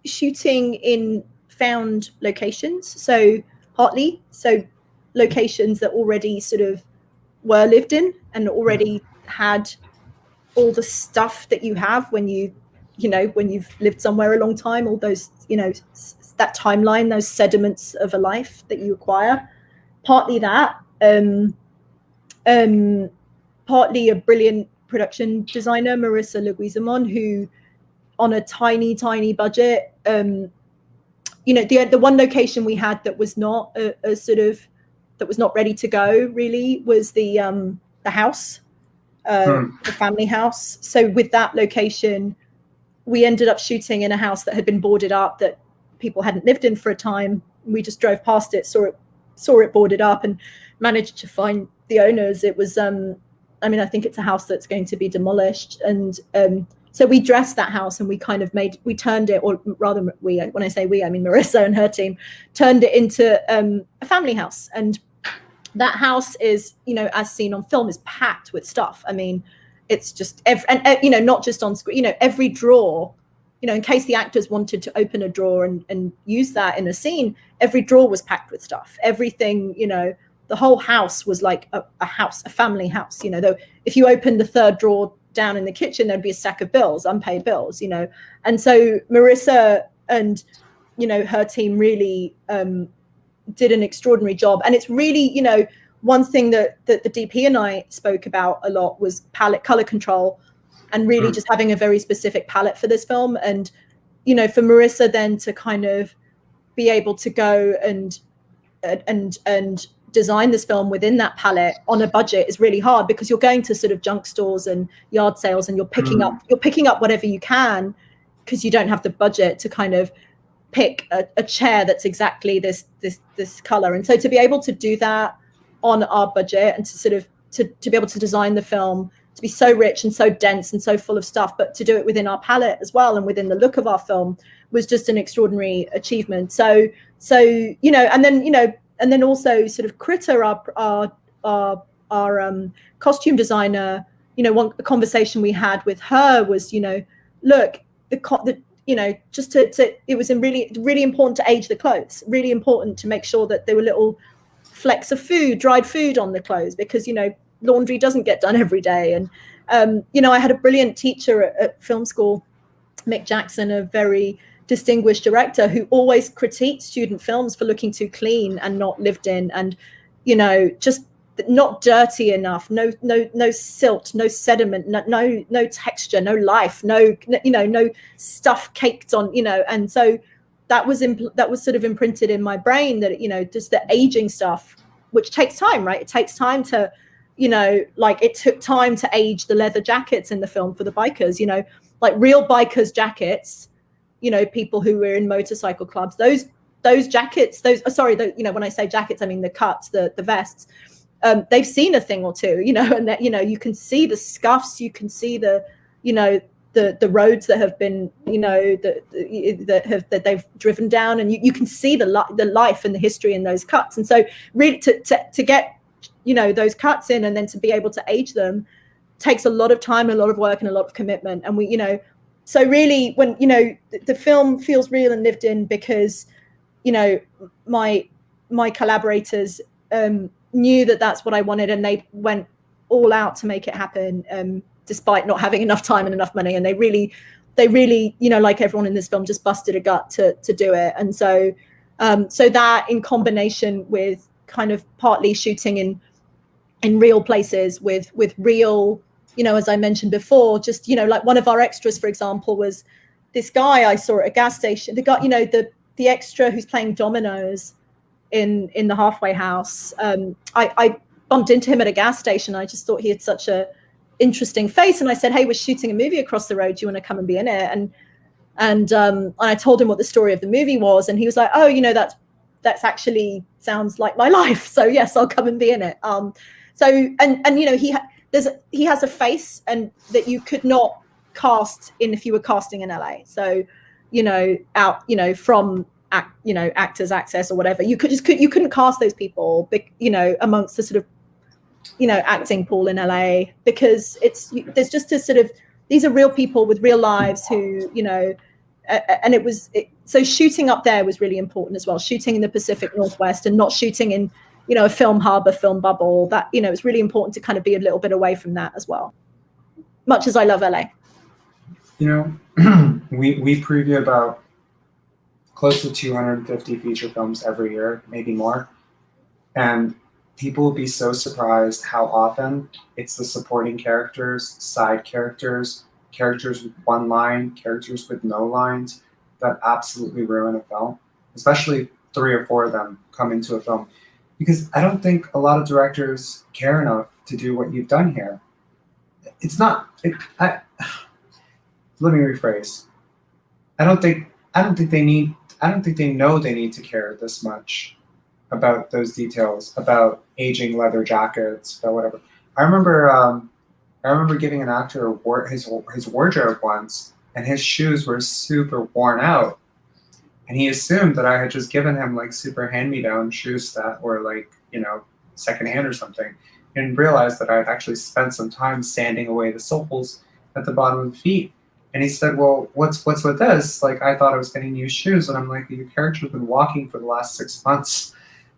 Shooting in found locations, so Hartley, so locations that already sort of were lived in and already had all the stuff that you have when when you've lived somewhere a long time, all those, that timeline, those sediments of a life that you acquire. Partly that, partly a brilliant production designer, Marissa Leguizamon, who on a tiny budget, the one location we had that was not that was not ready to go really was the house, the family house. So with that location, we ended up shooting in a house that had been boarded up, that people hadn't lived in for a time. We just drove past it, saw it boarded up, and managed to find the owners. It was, I think it's a house that's going to be demolished. And so we dressed that house, and we turned it, or rather when I say we, I mean Marissa and her team, turned it into a family house. And that house is, as seen on film, is packed with stuff. I mean, it's just, not just on screen, every drawer, in case the actors wanted to open a drawer and use that in a scene, every drawer was packed with stuff. Everything, the whole house was like a house, a family house, though if you opened the third drawer down in the kitchen, there'd be a stack of bills, unpaid bills, And so Marissa and, her team really did an extraordinary job. And it's really, one thing that the DP and I spoke about a lot was color control, and really just having a very specific palette for this film. And, for Marissa then to kind of be able to go and design this film within that palette on a budget is really hard, because you're going to sort of junk stores and yard sales, and you're picking up whatever you can, because you don't have the budget to kind of pick a chair that's exactly this color. And so to be able to do that on our budget, and to sort of to be able to design the film to be so rich and so dense and so full of stuff, but to do it within our palette as well and within the look of our film, was just an extraordinary achievement. So and then also sort of Critter, our costume designer, one conversation we had with her was, look, just it was really important to age the clothes, really important to make sure that there were little flecks of food, dried food on the clothes, because, laundry doesn't get done every day. And, I had a brilliant teacher at film school, Mick Jackson, a very distinguished director, who always critiqued student films for looking too clean and not lived in, and, just not dirty enough, no silt, no sediment, no texture, no life, no stuff caked on, and so that was sort of imprinted in my brain, that, just the aging stuff, which takes time, right? It takes time to, like it took time to age the leather jackets in the film for the bikers, like real bikers jackets, people who were in motorcycle clubs, those jackets, when I say jackets, I mean the cuts, the vests, they've seen a thing or two, and that, you can see the scuffs, you can see the roads that have been, that they've driven down, and you can see the life and the history in those cuts. And so really to get, those cuts in, and then to be able to age them, takes a lot of time, a lot of work, and a lot of commitment. And we, so really when, the film feels real and lived in, because, my collaborators knew that that's what I wanted, and they went all out to make it happen, despite not having enough time and enough money. And they really, like everyone in this film, just busted a gut to do it. And so, so that, in combination with kind of partly shooting in real places with real, as I mentioned before, just, like one of our extras, for example, was this guy I saw at a gas station. The guy, the extra who's playing dominoes in the halfway house. I bumped into him at a gas station. I just thought he had such a interesting face, and I said, hey, we're shooting a movie across the road, do you want to come and be in it? And I told him what the story of the movie was, and he was like, oh, that's actually sounds like my life, so yes, I'll come and be in it. So he has a face and that you could not cast in if you were casting in LA. So from Actors Access or whatever, you couldn't cast those people, amongst the sort of acting pool in LA, because there's just a sort of, these are real people with real lives who, and so shooting up there was really important as well, shooting in the Pacific Northwest, and not shooting in a film hub, a film bubble, that, it's really important to kind of be a little bit away from that as well. Much as I love LA. We preview about close to 250 feature films every year, maybe more. And people will be so surprised how often it's the supporting characters, side characters, characters with one line, characters with no lines that absolutely ruin a film, especially 3 or 4 of them come into a film. Because I don't think a lot of directors care enough to do what you've done here. It's not, let me rephrase. I don't think they know they need to care this much about those details, about aging leather jackets, about whatever. I remember giving an actor his wardrobe once, and his shoes were super worn out, and he assumed that I had just given him like super hand-me-down shoes that were like, secondhand or something, and realized that I had actually spent some time sanding away the soles at the bottom of the feet. And he said, well, what's with this? Like, I thought I was getting new shoes. And I'm like, your character's been walking for the last 6 months,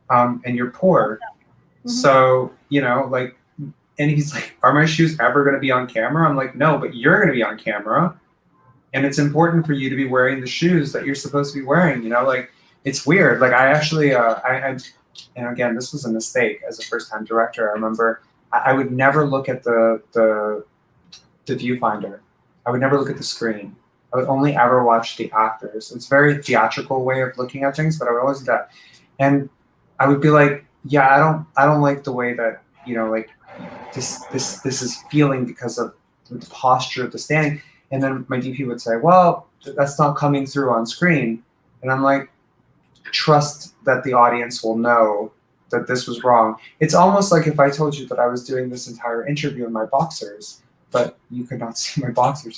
and you're poor. Mm-hmm. So, and he's like, are my shoes ever going to be on camera? I'm like, no, but you're going to be on camera. And it's important for you to be wearing the shoes that you're supposed to be wearing. It's weird. Like, I actually, and again, this was a mistake as a first-time director. I remember I would never look at the viewfinder. I would never look at the screen. I would only ever watch the actors. It's a very theatrical way of looking at things, but I would always do that. And I would be like, yeah, I don't like the way that, this is feeling because of the posture of the standing. And then my DP would say, well, that's not coming through on screen. And I'm like, trust that the audience will know that this was wrong. It's almost like if I told you that I was doing this entire interview in my boxers, but you could not see my boxers,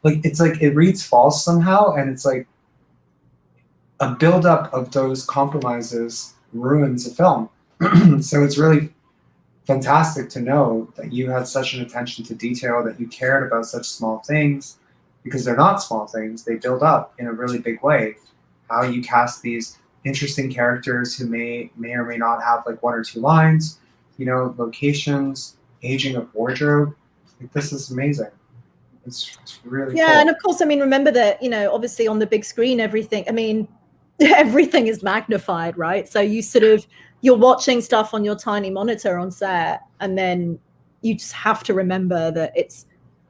it's like it reads false somehow, and it's like a buildup of those compromises ruins a film. So it's really fantastic to know that you had such an attention to detail, that you cared about such small things, because they're not small things, they build up in a really big way. How you cast these interesting characters who may or may not have like 1 or 2 lines, locations, aging of wardrobe. This is amazing. It's really cool. And of course, remember that, obviously on the big screen, everything is magnified, right? So you're watching stuff on your tiny monitor on set, and then you just have to remember that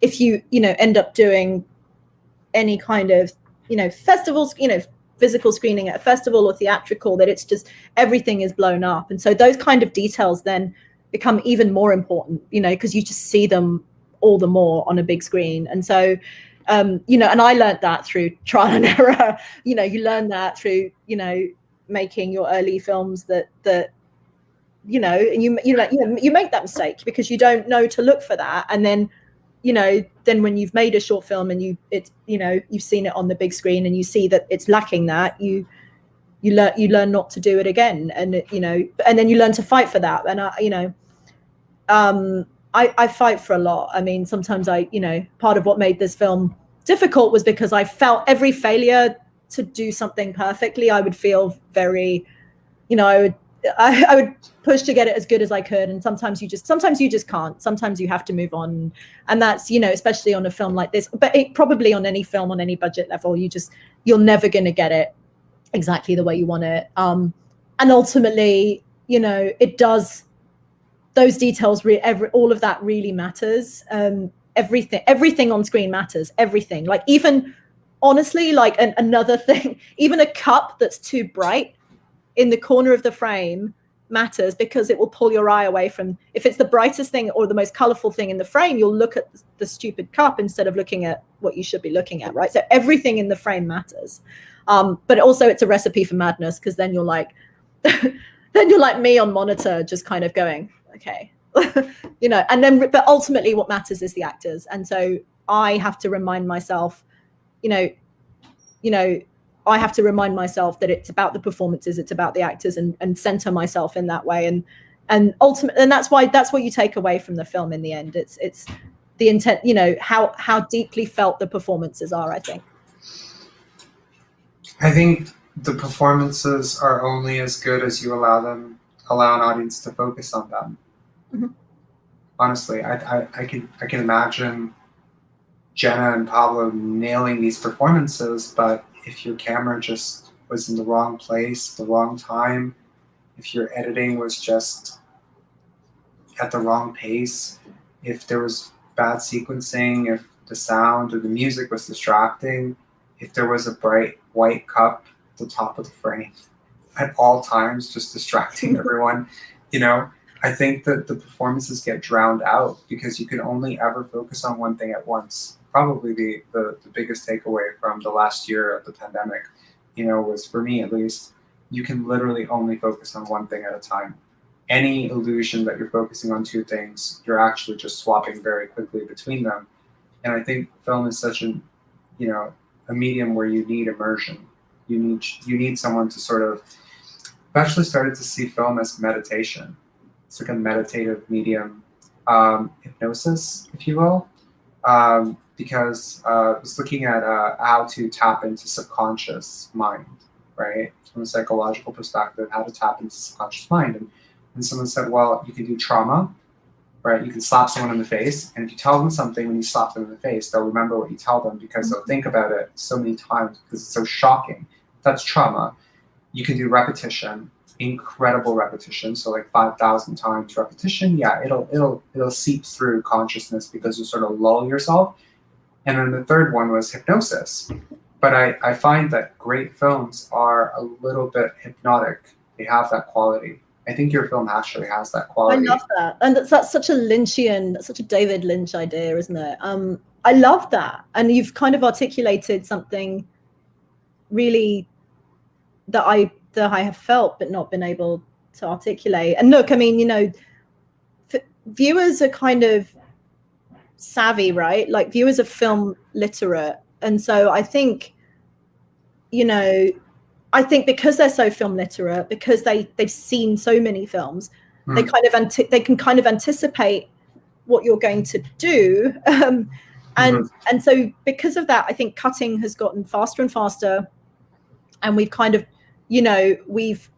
if you end up doing any kind of, festivals, physical screening at a festival or theatrical, that it's just everything is blown up. And so those kind of details then become even more important, because you just see them all the more on a big screen. And so, and I learned that through trial and error. You learn that through, making your early films that and you make that mistake because you don't know to look for that. And then, then when you've made a short film and you've seen it on the big screen and you see that it's lacking that, you learn not to do it again. And, and then you learn to fight for that. And I fight for a lot. Sometimes part of what made this film difficult was because I felt every failure to do something perfectly, I would feel very, I would push to get it as good as I could. And sometimes you just can't. Sometimes you have to move on. And that's, especially on a film like this, but probably on any film, on any budget level, you're never going to get it exactly the way you want it. And ultimately, it does, those details, all of that really matters. Everything on screen matters. Everything. Like, even honestly, like another thing, even a cup that's too bright in the corner of the frame matters, because it will pull your eye away from, if it's the brightest thing or the most colorful thing in the frame, you'll look at the stupid cup instead of looking at what you should be looking at, right? So everything in the frame matters. But also it's a recipe for madness, because then you're like, then you're like me on monitor, just kind of going, okay, and then, but ultimately what matters is the actors. And so I have to remind myself, I have to remind myself that it's about the performances, it's about the actors, and center myself in that way. And ultimately, and that's what you take away from the film in the end. It's the intent, how deeply felt the performances are, I think. I think the performances are only as good as you allow them allow an audience to focus on them. Mm-hmm. Honestly, I can imagine Jenna and Pablo nailing these performances, but if your camera just was in the wrong place, the wrong time, if your editing was just at the wrong pace, if there was bad sequencing, if the sound or the music was distracting, if there was a bright white cup at the top of the frame at all times, just distracting everyone, you know, I think that the performances get drowned out because you can only ever focus on one thing at once. Probably the biggest takeaway from the last year of the pandemic, you know, was for me at least, you can literally only focus on one thing at a time. Any illusion that you're focusing on two things, you're actually just swapping very quickly between them. And I think film is such an, you know, a medium where you need immersion. You need someone to sort of. I've actually started to see film as meditation. It's like a meditative medium, hypnosis, if you will, because I was looking at how to tap into subconscious mind, right, from a psychological perspective, how to tap into subconscious mind, and someone said, well, you can do trauma, right? You can slap someone in the face, and if you tell them something when you slap them in the face, they'll remember what you tell them because they'll think about it so many times because it's so shocking. That's trauma. You can do repetition, incredible repetition. So like 5,000 times repetition. Yeah, it'll seep through consciousness because you sort of lull yourself. And then the third one was hypnosis. But I find that great films are a little bit hypnotic. They have that quality. I think your film actually has that quality. I love that. And that's such a Lynchian, that's such a David Lynch idea, isn't it? I love that. And you've kind of articulated something really that I have felt but not been able to articulate. And look, I mean, you know, viewers are kind of savvy, right? Like viewers are film literate. And so I think, you know, I think because they're so film literate, because they've seen so many films, they kind of they can kind of anticipate what you're going to do. And so because of that, I think cutting has gotten faster and faster. And we've kind of, you know, we've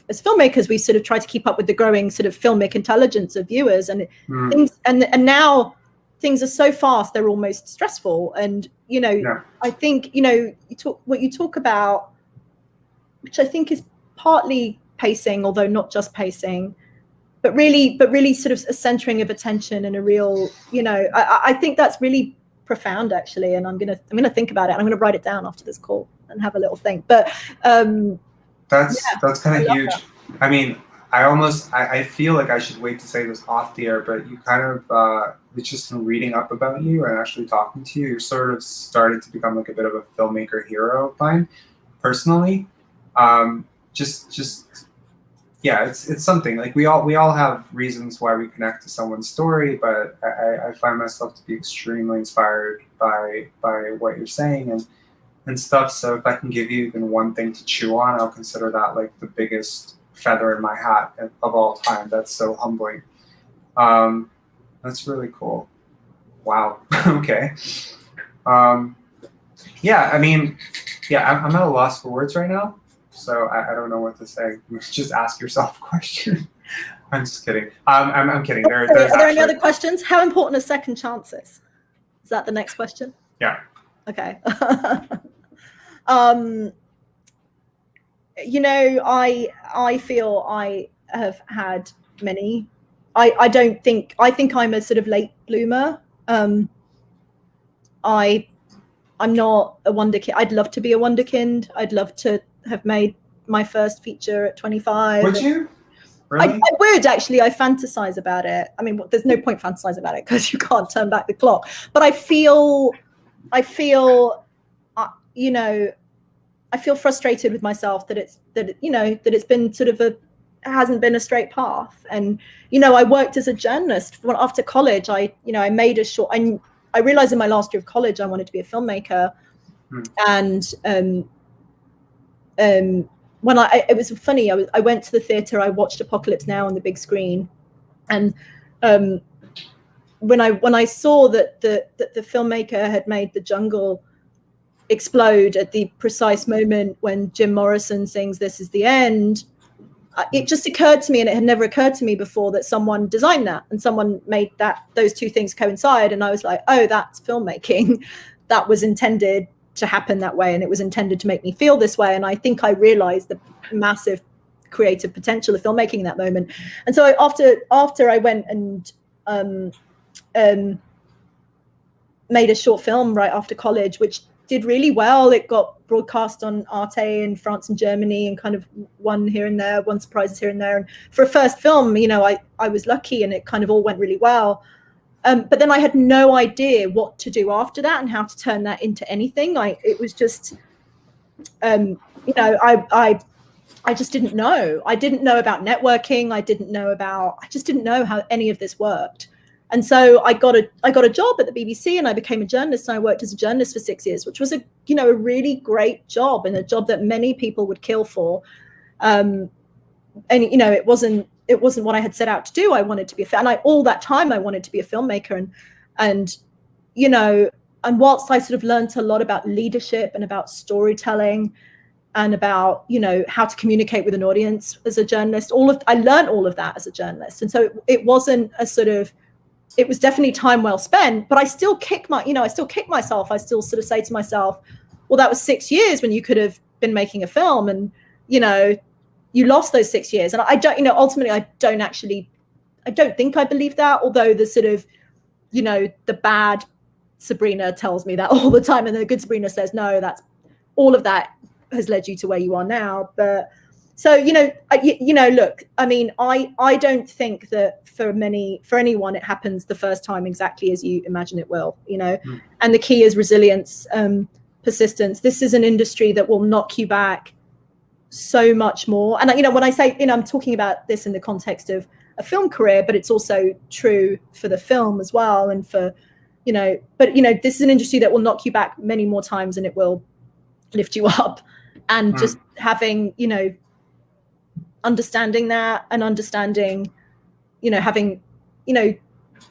as filmmakers, we've sort of tried to keep up with the growing sort of filmic intelligence of viewers, and things, and now things are so fast they're almost stressful. And you know, I think, you know, what you talk about, which I think is partly pacing, although not just pacing, but really sort of a centering of attention and a real, you know, I think that's really profound actually, and I'm gonna think about it, and I'm gonna write it down after this call and have a little think. But that's kind of huge. That. I mean, I feel like I should wait to say this off the air, but you kind of it's just from reading up about you and actually talking to you, you're sort of started to become like a bit of a filmmaker hero of mine personally. Yeah, it's something like we all have reasons why we connect to someone's story, but I find myself to be extremely inspired by what you're saying and stuff. So if I can give you even one thing to chew on, I'll consider that like the biggest feather in my hat of all time. That's so humbling. That's really cool. Wow. Okay. Yeah, I mean, yeah, I'm at a loss for words right now. So I don't know what to say. Just ask yourself a question. I'm just kidding. I'm kidding. Are there any other questions? How important are second chances? Is that the next question? Yeah. Okay. You know, I feel I have had many. I think I'm a sort of late bloomer. I'm not a wonderkind. I'd love to be a wonderkind. I'd love to have made my first feature at 25. Would you? Really? I would actually. I fantasize about it. I mean, there's no point fantasizing about it because you can't turn back the clock. But I feel, you know, I feel frustrated with myself that it's been sort of hasn't been a straight path. And you know, I worked as a journalist after college. I made a short. I realized in my last year of college I wanted to be a filmmaker, and when it was funny. I went to the theater. I watched Apocalypse Now on the big screen, and when I saw that the filmmaker had made the jungle explode at the precise moment when Jim Morrison sings "This Is the End," it just occurred to me, and it had never occurred to me before, that someone designed that and someone made those two things coincide. And I was like, oh, that's filmmaking. That was intended to happen that way, and it was intended to make me feel this way. And I think I realized the massive creative potential of filmmaking in that moment. And so after I went and made a short film right after college, which did really well. It got broadcast on Arte in France and Germany, and kind of won here and there, won surprises here and there. And for a first film, you know, I was lucky, and it kind of all went really well. But then I had no idea what to do after that and how to turn that into anything. It was just, you know, I just didn't know. I didn't know about networking. I just didn't know how any of this worked. And so I got a job at the BBC, and I became a journalist, and I worked as a journalist for 6 years, which was a really great job, and a job that many people would kill for. And you know, it wasn't what I had set out to do. I wanted to be all that time I wanted to be a filmmaker, and you know, and whilst I sort of learned a lot about leadership and about storytelling and about, you know, how to communicate with an audience as a journalist, I learned all of that as a journalist. And so it wasn't a sort of, it was definitely time well spent, but I still kick myself. I still sort of say to myself, well, that was 6 years when you could have been making a film, and, you know, you lost those 6 years. And I don't, you know, ultimately I don't think I believe that, although the sort of, you know, the bad Sabrina tells me that all the time, and the good Sabrina says, no, that's all of that has led you to where you are now. But so, you know, look, I mean, I don't think that for anyone, it happens the first time exactly as you imagine it will, you know. And the key is resilience, persistence. This is an industry that will knock you back so much more. And, you know, when I say, you know, I'm talking about this in the context of a film career, but it's also true for the film as well. And for, you know, but, you know, this is an industry that will knock you back many more times than it will lift you up. And just having, you know, understanding that, and understanding, you know, having, you know,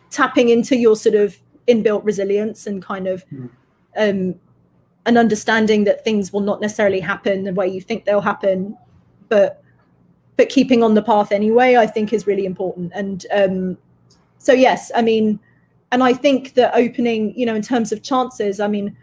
tapping into your sort of inbuilt resilience, and kind of and understanding that things will not necessarily happen the way you think they'll happen, but keeping on the path anyway, I think is really important. And so yes, I mean, and I think that opening, you know, in terms of chances, I mean,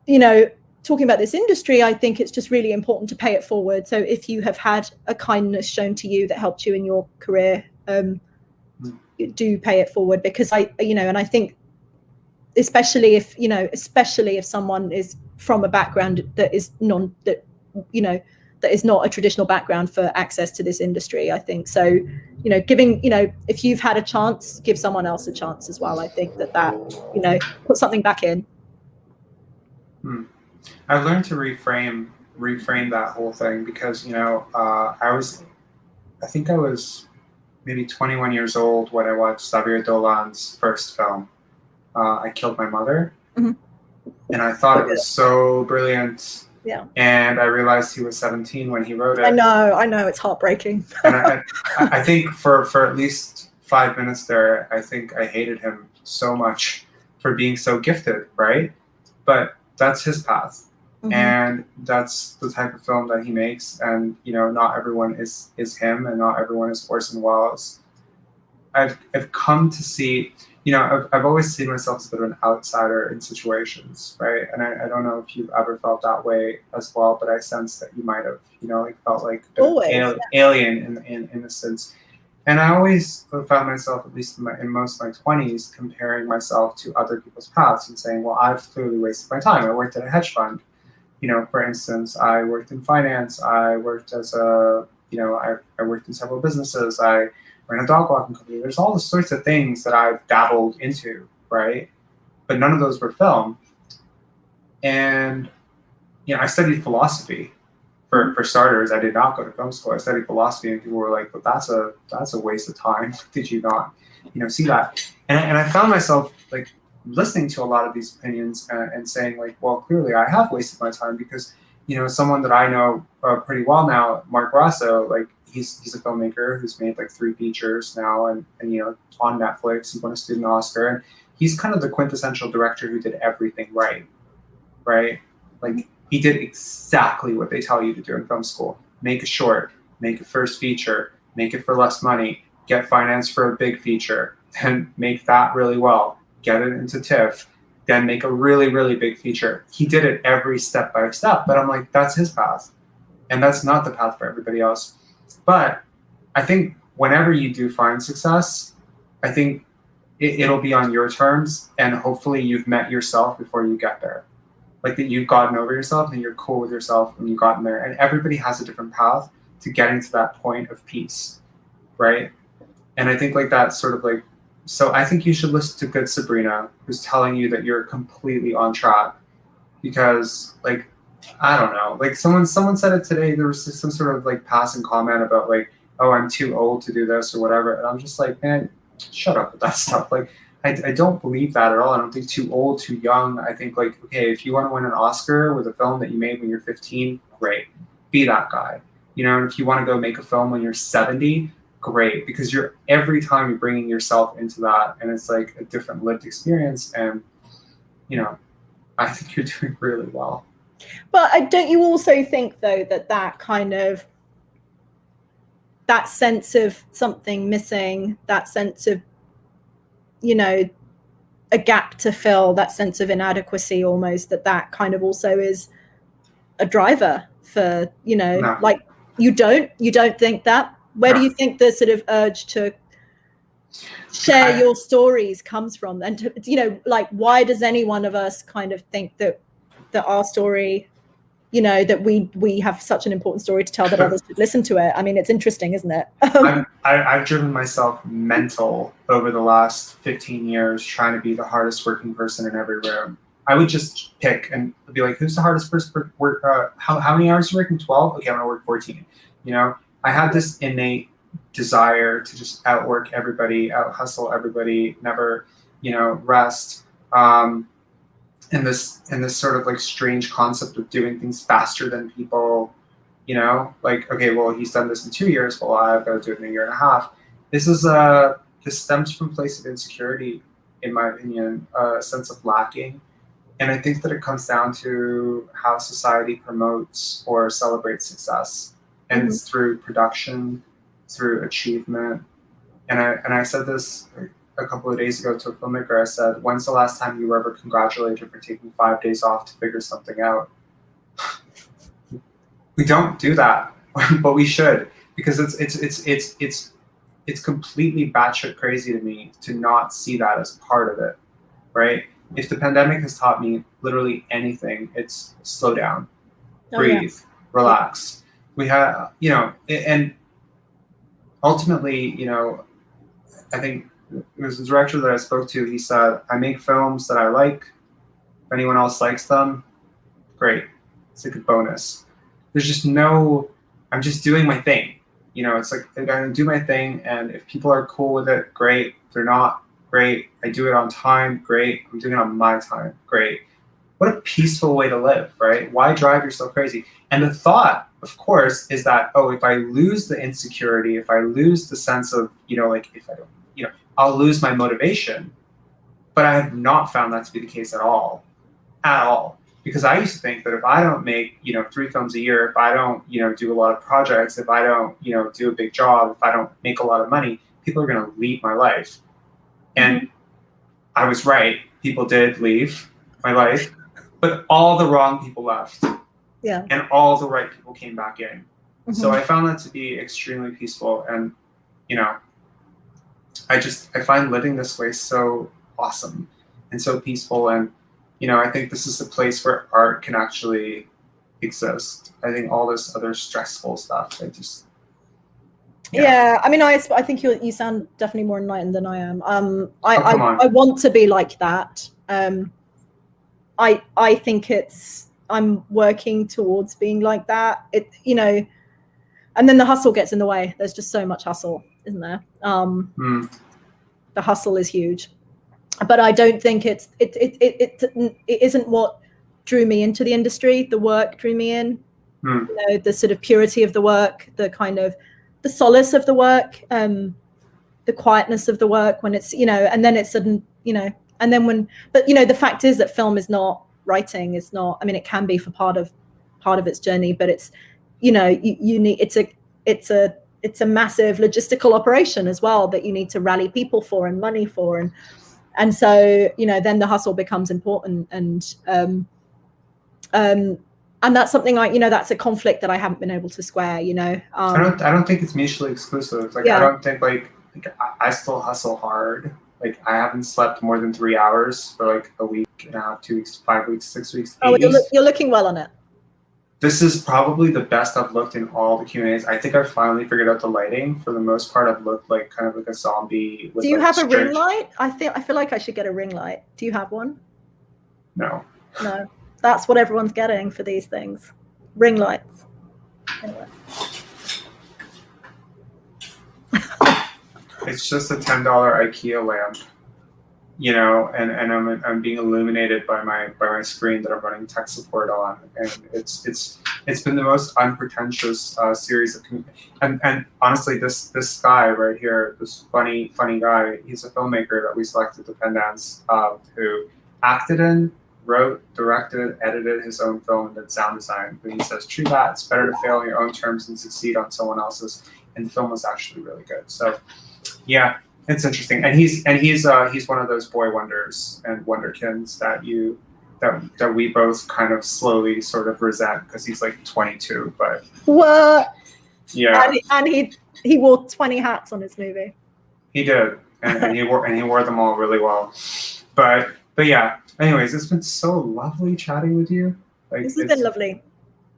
you know, talking about this industry, I think it's just really important to pay it forward. So if you have had a kindness shown to you that helped you in your career, do pay it forward, because you know, and I think especially if someone is from a background that is not a traditional background for access to this industry, I think. So, you know, if you've had a chance, give someone else a chance as well. I think that, you know, put something back in. I've learned to reframe that whole thing, because, you know, I think I was maybe 21 years old when I watched Sabrina Doyle's first film, I Killed My Mother. And I thought it was so brilliant. Yeah. And I realized he was 17 when he wrote it. I know, it's heartbreaking. And I think for at least 5 minutes there, I think I hated him so much for being so gifted, right? But that's his path. And that's the type of film that he makes. And, you know, not everyone is him, and not everyone is Orson Welles. I've come to see, you know, I've always seen myself as a bit of an outsider in situations, right? And I don't know if you've ever felt that way as well, but I sense that you might have, you know, like felt like an alien in a sense. And I always found myself, at least in most of my 20s, comparing myself to other people's paths and saying, well, I've clearly wasted my time. I worked at a hedge fund. You know, for instance, I worked in finance. I worked as I worked in several businesses. I ran a dog walking company. There's all the sorts of things that I've dabbled into, right? But none of those were film. And, you know, I studied philosophy. For starters, I did not go to film school. I studied philosophy, and people were like, "But that's a waste of time. Did you not, you know, see that?" And I found myself like listening to a lot of these opinions and saying like, "Well, clearly I have wasted my time," because, you know, someone that I know pretty well now, Mark Rosso, like he's a filmmaker who's made like 3 features now, and you know, on Netflix, he won a student Oscar, and he's kind of the quintessential director who did everything right? Like, he did exactly what they tell you to do in film school. make a short, make a first feature, make it for less money, get financed for a big feature, then make that really well, get it into TIFF, then make a really, really big feature. He did it every step by step, but I'm like, that's his path. And that's not the path for everybody else. But I think whenever you do find success, I think it'll be on your terms, and hopefully you've met yourself before you get there. Like that you've gotten over yourself and you're cool with yourself when you've gotten there. And everybody has a different path to getting to that point of peace, right? And I think like that's sort of like, so I think you should listen to good Sabrina, who's telling you that you're completely on track. Because like, I don't know, like someone said it today, there was some sort of like passing comment about like, oh, I'm too old to do this or whatever. And I'm just like, man, shut up with that stuff. Like, I don't believe that at all. I don't think too old, too young. I think like, okay, if you want to win an Oscar with a film that you made when you're 15, great, be that guy. You know, and if you want to go make a film when you're 70, great, because you're every time you're bringing yourself into that, and it's like a different lived experience. And you know, I think you're doing really well. But don't you also think though that kind of that sense of something missing, that sense of, you know, a gap to fill, that sense of inadequacy almost, that kind of also is a driver for, you know, No. like you don't think that? Where No. do you think the sort of urge to share your stories comes from? And to, you know, like why does any one of us kind of think that our story, you know, that we have such an important story to tell that others should listen to it? I mean, it's interesting, isn't it? I've driven myself mental over the last 15 years trying to be the hardest working person in every room. I would just pick and be like, who's the hardest person for work? How many hours are you working? 12? Okay, I'm gonna work 14. You know, I had this innate desire to just outwork everybody, out hustle everybody, never, you know, rest. And this sort of like strange concept of doing things faster than people, you know, like, okay, well, he's done this in 2 years, well, I've got to do it in a year and a half. This stems from a place of insecurity, in my opinion, a sense of lacking. And I think that it comes down to how society promotes or celebrates success. And it's through production, through achievement. And I said this a couple of days ago to a filmmaker. I said, when's the last time you were ever congratulated for taking 5 days off to figure something out? We don't do that, but we should, because it's completely batshit crazy to me to not see that as part of it, right? If the pandemic has taught me literally anything, it's slow down, breathe, relax. We have, you know, and ultimately, you know, I think it was the director that I spoke to. He said, I make films that I like. If anyone else likes them, great. It's like a bonus. There's just no, I'm just doing my thing. You know, it's like I'm gonna do my thing, and if people are cool with it, great. If they're not, great. I do it on time, great. I'm doing it on my time, great. What a peaceful way to live, right? Why drive yourself crazy? And the thought, of course, is that, oh, if I lose the insecurity, if I lose the sense of, you know, like if I don't, you know, I'll lose my motivation. But I have not found that to be the case at all. Because I used to think that if I don't make, you know, 3 films a year, if I don't, you know, do a lot of projects, if I don't, you know, do a big job, if I don't make a lot of money, people are going to leave my life. And I was right. People did leave my life, but all the wrong people left. Yeah. And all the right people came back in. So I found that to be extremely peaceful. And, you know, I find living this way so awesome and so peaceful. And, you know, I think this is a place where art can actually exist. I think all this other stressful stuff, yeah. I mean, I think you sound definitely more enlightened than I am. I want to be like that. I think I'm working towards being like that. It, you know, and then the hustle gets in the way. There's just so much hustle, isn't there? The hustle is huge, but I don't think it isn't what drew me into the industry. The work drew me in. You know, the sort of purity of the work, the kind of the solace of the work, the quietness of the work when it's, you know, and then it's sudden, you know, and then when, but you know, the fact is that film is not writing. It's not, I mean, it can be for part of its journey, but it's, you need, it's a massive logistical operation as well that you need to rally people for and money for, and so then the hustle becomes important, and that's something that's a conflict that I haven't been able to square. I don't think it's mutually exclusive. Like, I don't think like I still hustle hard. Like, I haven't slept more than 3 hours for like a week and a half, 2 weeks, 5 weeks, 6 weeks, 8 weeks. You're looking well on it. This is probably the best I've looked in all the Q&As. I think I've finally figured out the lighting. For the most part, I've looked like kind of like a zombie. Do you have a ring light? I feel like I should get a ring light. Do you have one? No. No. That's what everyone's getting for these things. Ring lights. Anyway. It's just a $10 IKEA lamp, and I'm being illuminated by my screen that I'm running tech support on, and it's been the most unpretentious series of and honestly, this guy right here, this funny guy, he's a filmmaker that we selected to Pendance, who acted in, wrote, directed, edited his own film, and did sound design. But he says, true that, it's better to fail on your own terms than succeed on someone else's, and the film was actually really good. So yeah, it's interesting, and he's one of those boy wonders and wonderkins that we both kind of slowly sort of resent, because he's like 22, but what? Yeah, and he wore 20 hats on his movie. He did, and he wore them all really well, but yeah. Anyways, it's been so lovely chatting with you. Like, this has been lovely.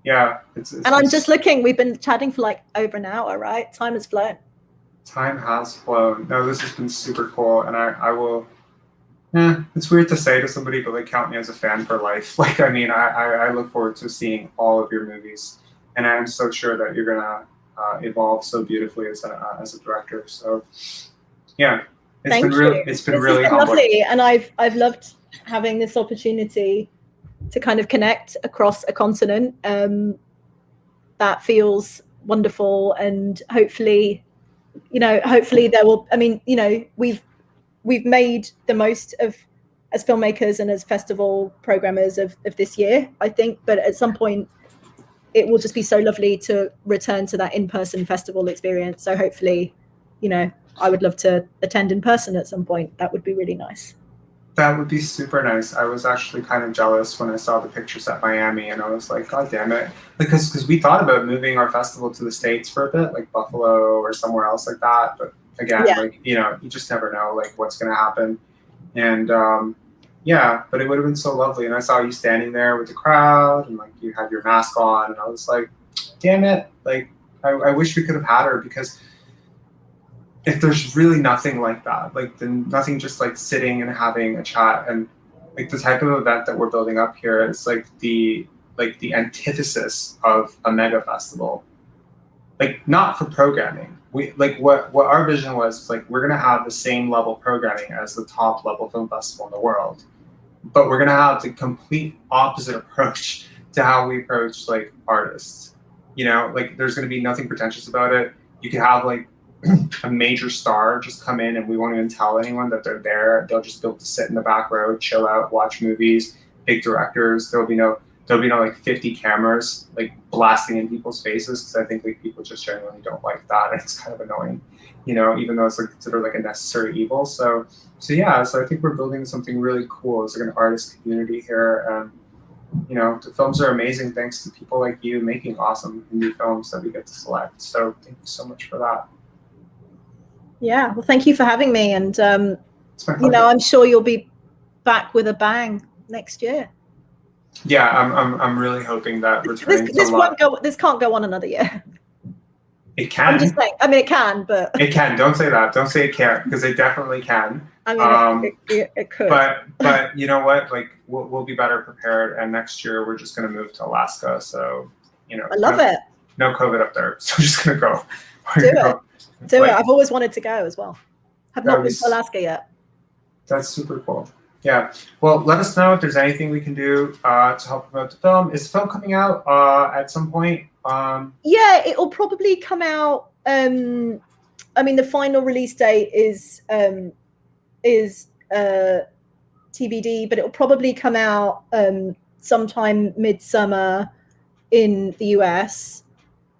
Yeah, and I'm just looking. We've been chatting for like over an hour, right? Time has flown. Time has flown. No, this has been super cool, and I will. It's weird to say to somebody, but like, count me as a fan for life. Like, I mean, I look forward to seeing all of your movies, and I'm so sure that you're gonna evolve so beautifully as a director. So, yeah, it's been really lovely, and I've loved having this opportunity to kind of connect across a continent. That feels wonderful, and hopefully there will. I mean, we've made the most of, as filmmakers and as festival programmers of this year, I think. But at some point, it will just be so lovely to return to that in-person festival experience. So hopefully, I would love to attend in person at some point. That would be really nice. That would be super nice. I was actually kind of jealous when I saw the pictures at Miami, and I was like, God damn it. Because we thought about moving our festival to the States for a bit, like Buffalo or somewhere else like that. But again, you just never know, like, what's going to happen. And but it would have been so lovely. And I saw you standing there with the crowd, and like, you had your mask on, and I was like, damn it. Like, I wish we could have had her, because if there's really nothing like that, like, then nothing, just like sitting and having a chat, and like the type of event that we're building up here, it's like the antithesis of a mega festival. Like, not for programming. We like what our vision was, like, we're gonna have the same level programming as the top level film festival in the world, but we're gonna have the complete opposite approach to how we approach like artists. Like, there's gonna be nothing pretentious about it. You could have like a major star just come in, and we won't even tell anyone that they're there. They'll just be able to sit in the back row, chill out, watch movies. Big directors. There'll be no like 50 cameras like blasting in people's faces, because I think like people just genuinely don't like that. It's kind of annoying, even though it's like considered like a necessary evil. So I think we're building something really cool as like an artist community here, and the films are amazing thanks to people like you making awesome indie films that we get to select. So thank you so much for that. Yeah, well, thank you for having me, and I'm sure you'll be back with a bang next year. Yeah, I'm really hoping that returning this can't go on another year. It can. I'm just saying. I mean, it can, but it can. Don't say that. Don't say it can't, because it definitely can. I mean, it could. But you know what? Like, we'll be better prepared, and next year we're just gonna move to Alaska. So I love it. No COVID up there, so we're just gonna go. Do it. I've always wanted to go as well. Have not been to Alaska yet. That's super cool. Yeah. Well, let us know if there's anything we can do to help promote the film. Is the film coming out at some point? Yeah, it will probably come out. I mean, the final release date is TBD, but it will probably come out sometime midsummer in the US.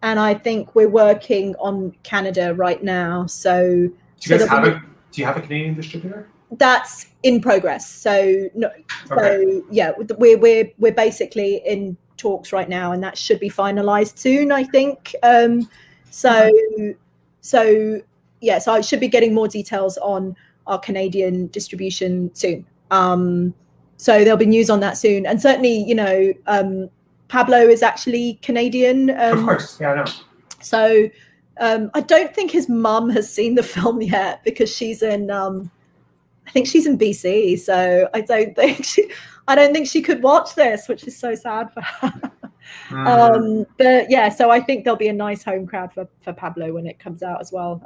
and I think we're working on Canada right now. So Do you have a Canadian distributor? That's in progress. So no, Okay. so yeah, we're basically in talks right now, and that should be finalized soon, I think. So yeah, so I should be getting more details on our Canadian distribution soon. So there'll be news on that soon, and certainly, you know, Pablo is actually Canadian. Of course, yeah, I know. So I don't think his mum has seen the film yet, because she's in I think she's in BC, so I don't think she could watch this, which is so sad for her. But yeah, so I think there'll be a nice home crowd for Pablo when it comes out as well.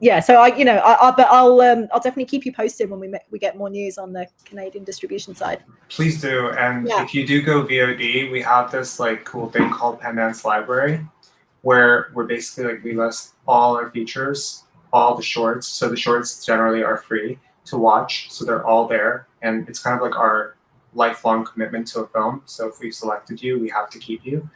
Yeah, so I'll definitely keep you posted when we get more news on the Canadian distribution side. Please do, and if you do go VOD, we have this like cool thing called Pendant's Library, where we're basically like we list all our features, all the shorts. So the shorts generally are free to watch, so they're all there, and it's kind of like our lifelong commitment to a film. So if we've selected you, we have to keep you.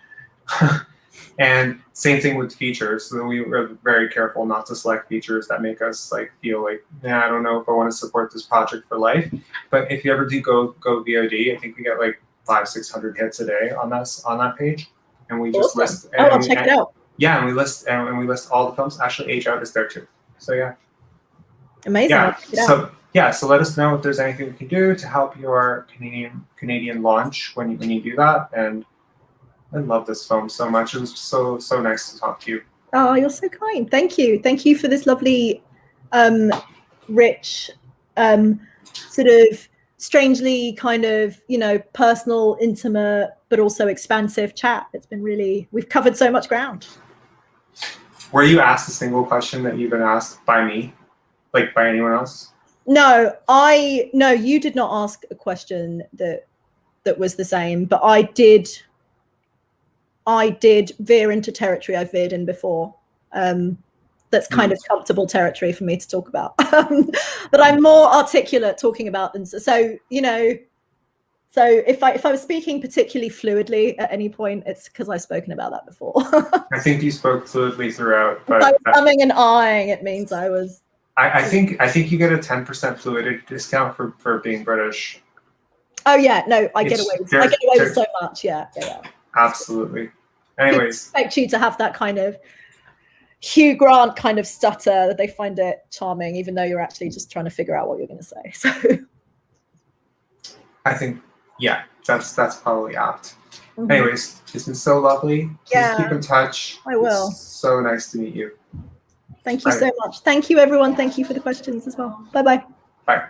And same thing with features. So we were very careful not to select features that make us like feel like, I don't know if I want to support this project for life. But if you ever do go VOD, I think we get like 500-600 hits a day on that page, and we just list. Oh, I'll check it out. Yeah, and we list all the films. Actually, Age Out is there too. So yeah. Amazing. Yeah. So let us know if there's anything we can do to help your Canadian launch when you do that. And I love this film so much. It was so nice to talk to you. Oh, you're so kind. Thank you for this lovely, rich, sort of strangely kind of, you know, personal, intimate, but also expansive chat. It's been we've covered so much ground. Were you asked a single question that you've been asked by me, like by anyone else? No, you did not ask a question that was the same, but I did veer into territory I've veered in before. That's kind of comfortable territory for me to talk about. But I'm more articulate talking about them. So, you know, so if I was speaking particularly fluidly at any point, it's because I've spoken about that before. I think you spoke fluidly throughout, but if I was humming and eyeing, it means I was. I think you get a 10% fluidity discount for being British. Oh yeah, no, I get away with so much. Yeah. Absolutely. Anyways, I expect you to have that kind of Hugh Grant kind of stutter that they find it charming, even though you're actually just trying to figure out what you're going to say. So I think, yeah, that's probably apt. Mm-hmm. Anyways, it's been so lovely. Please keep in touch. I will. It's so nice to meet you. Thank you so much. Thank you, everyone. Thank you for the questions as well. Bye-bye. Bye.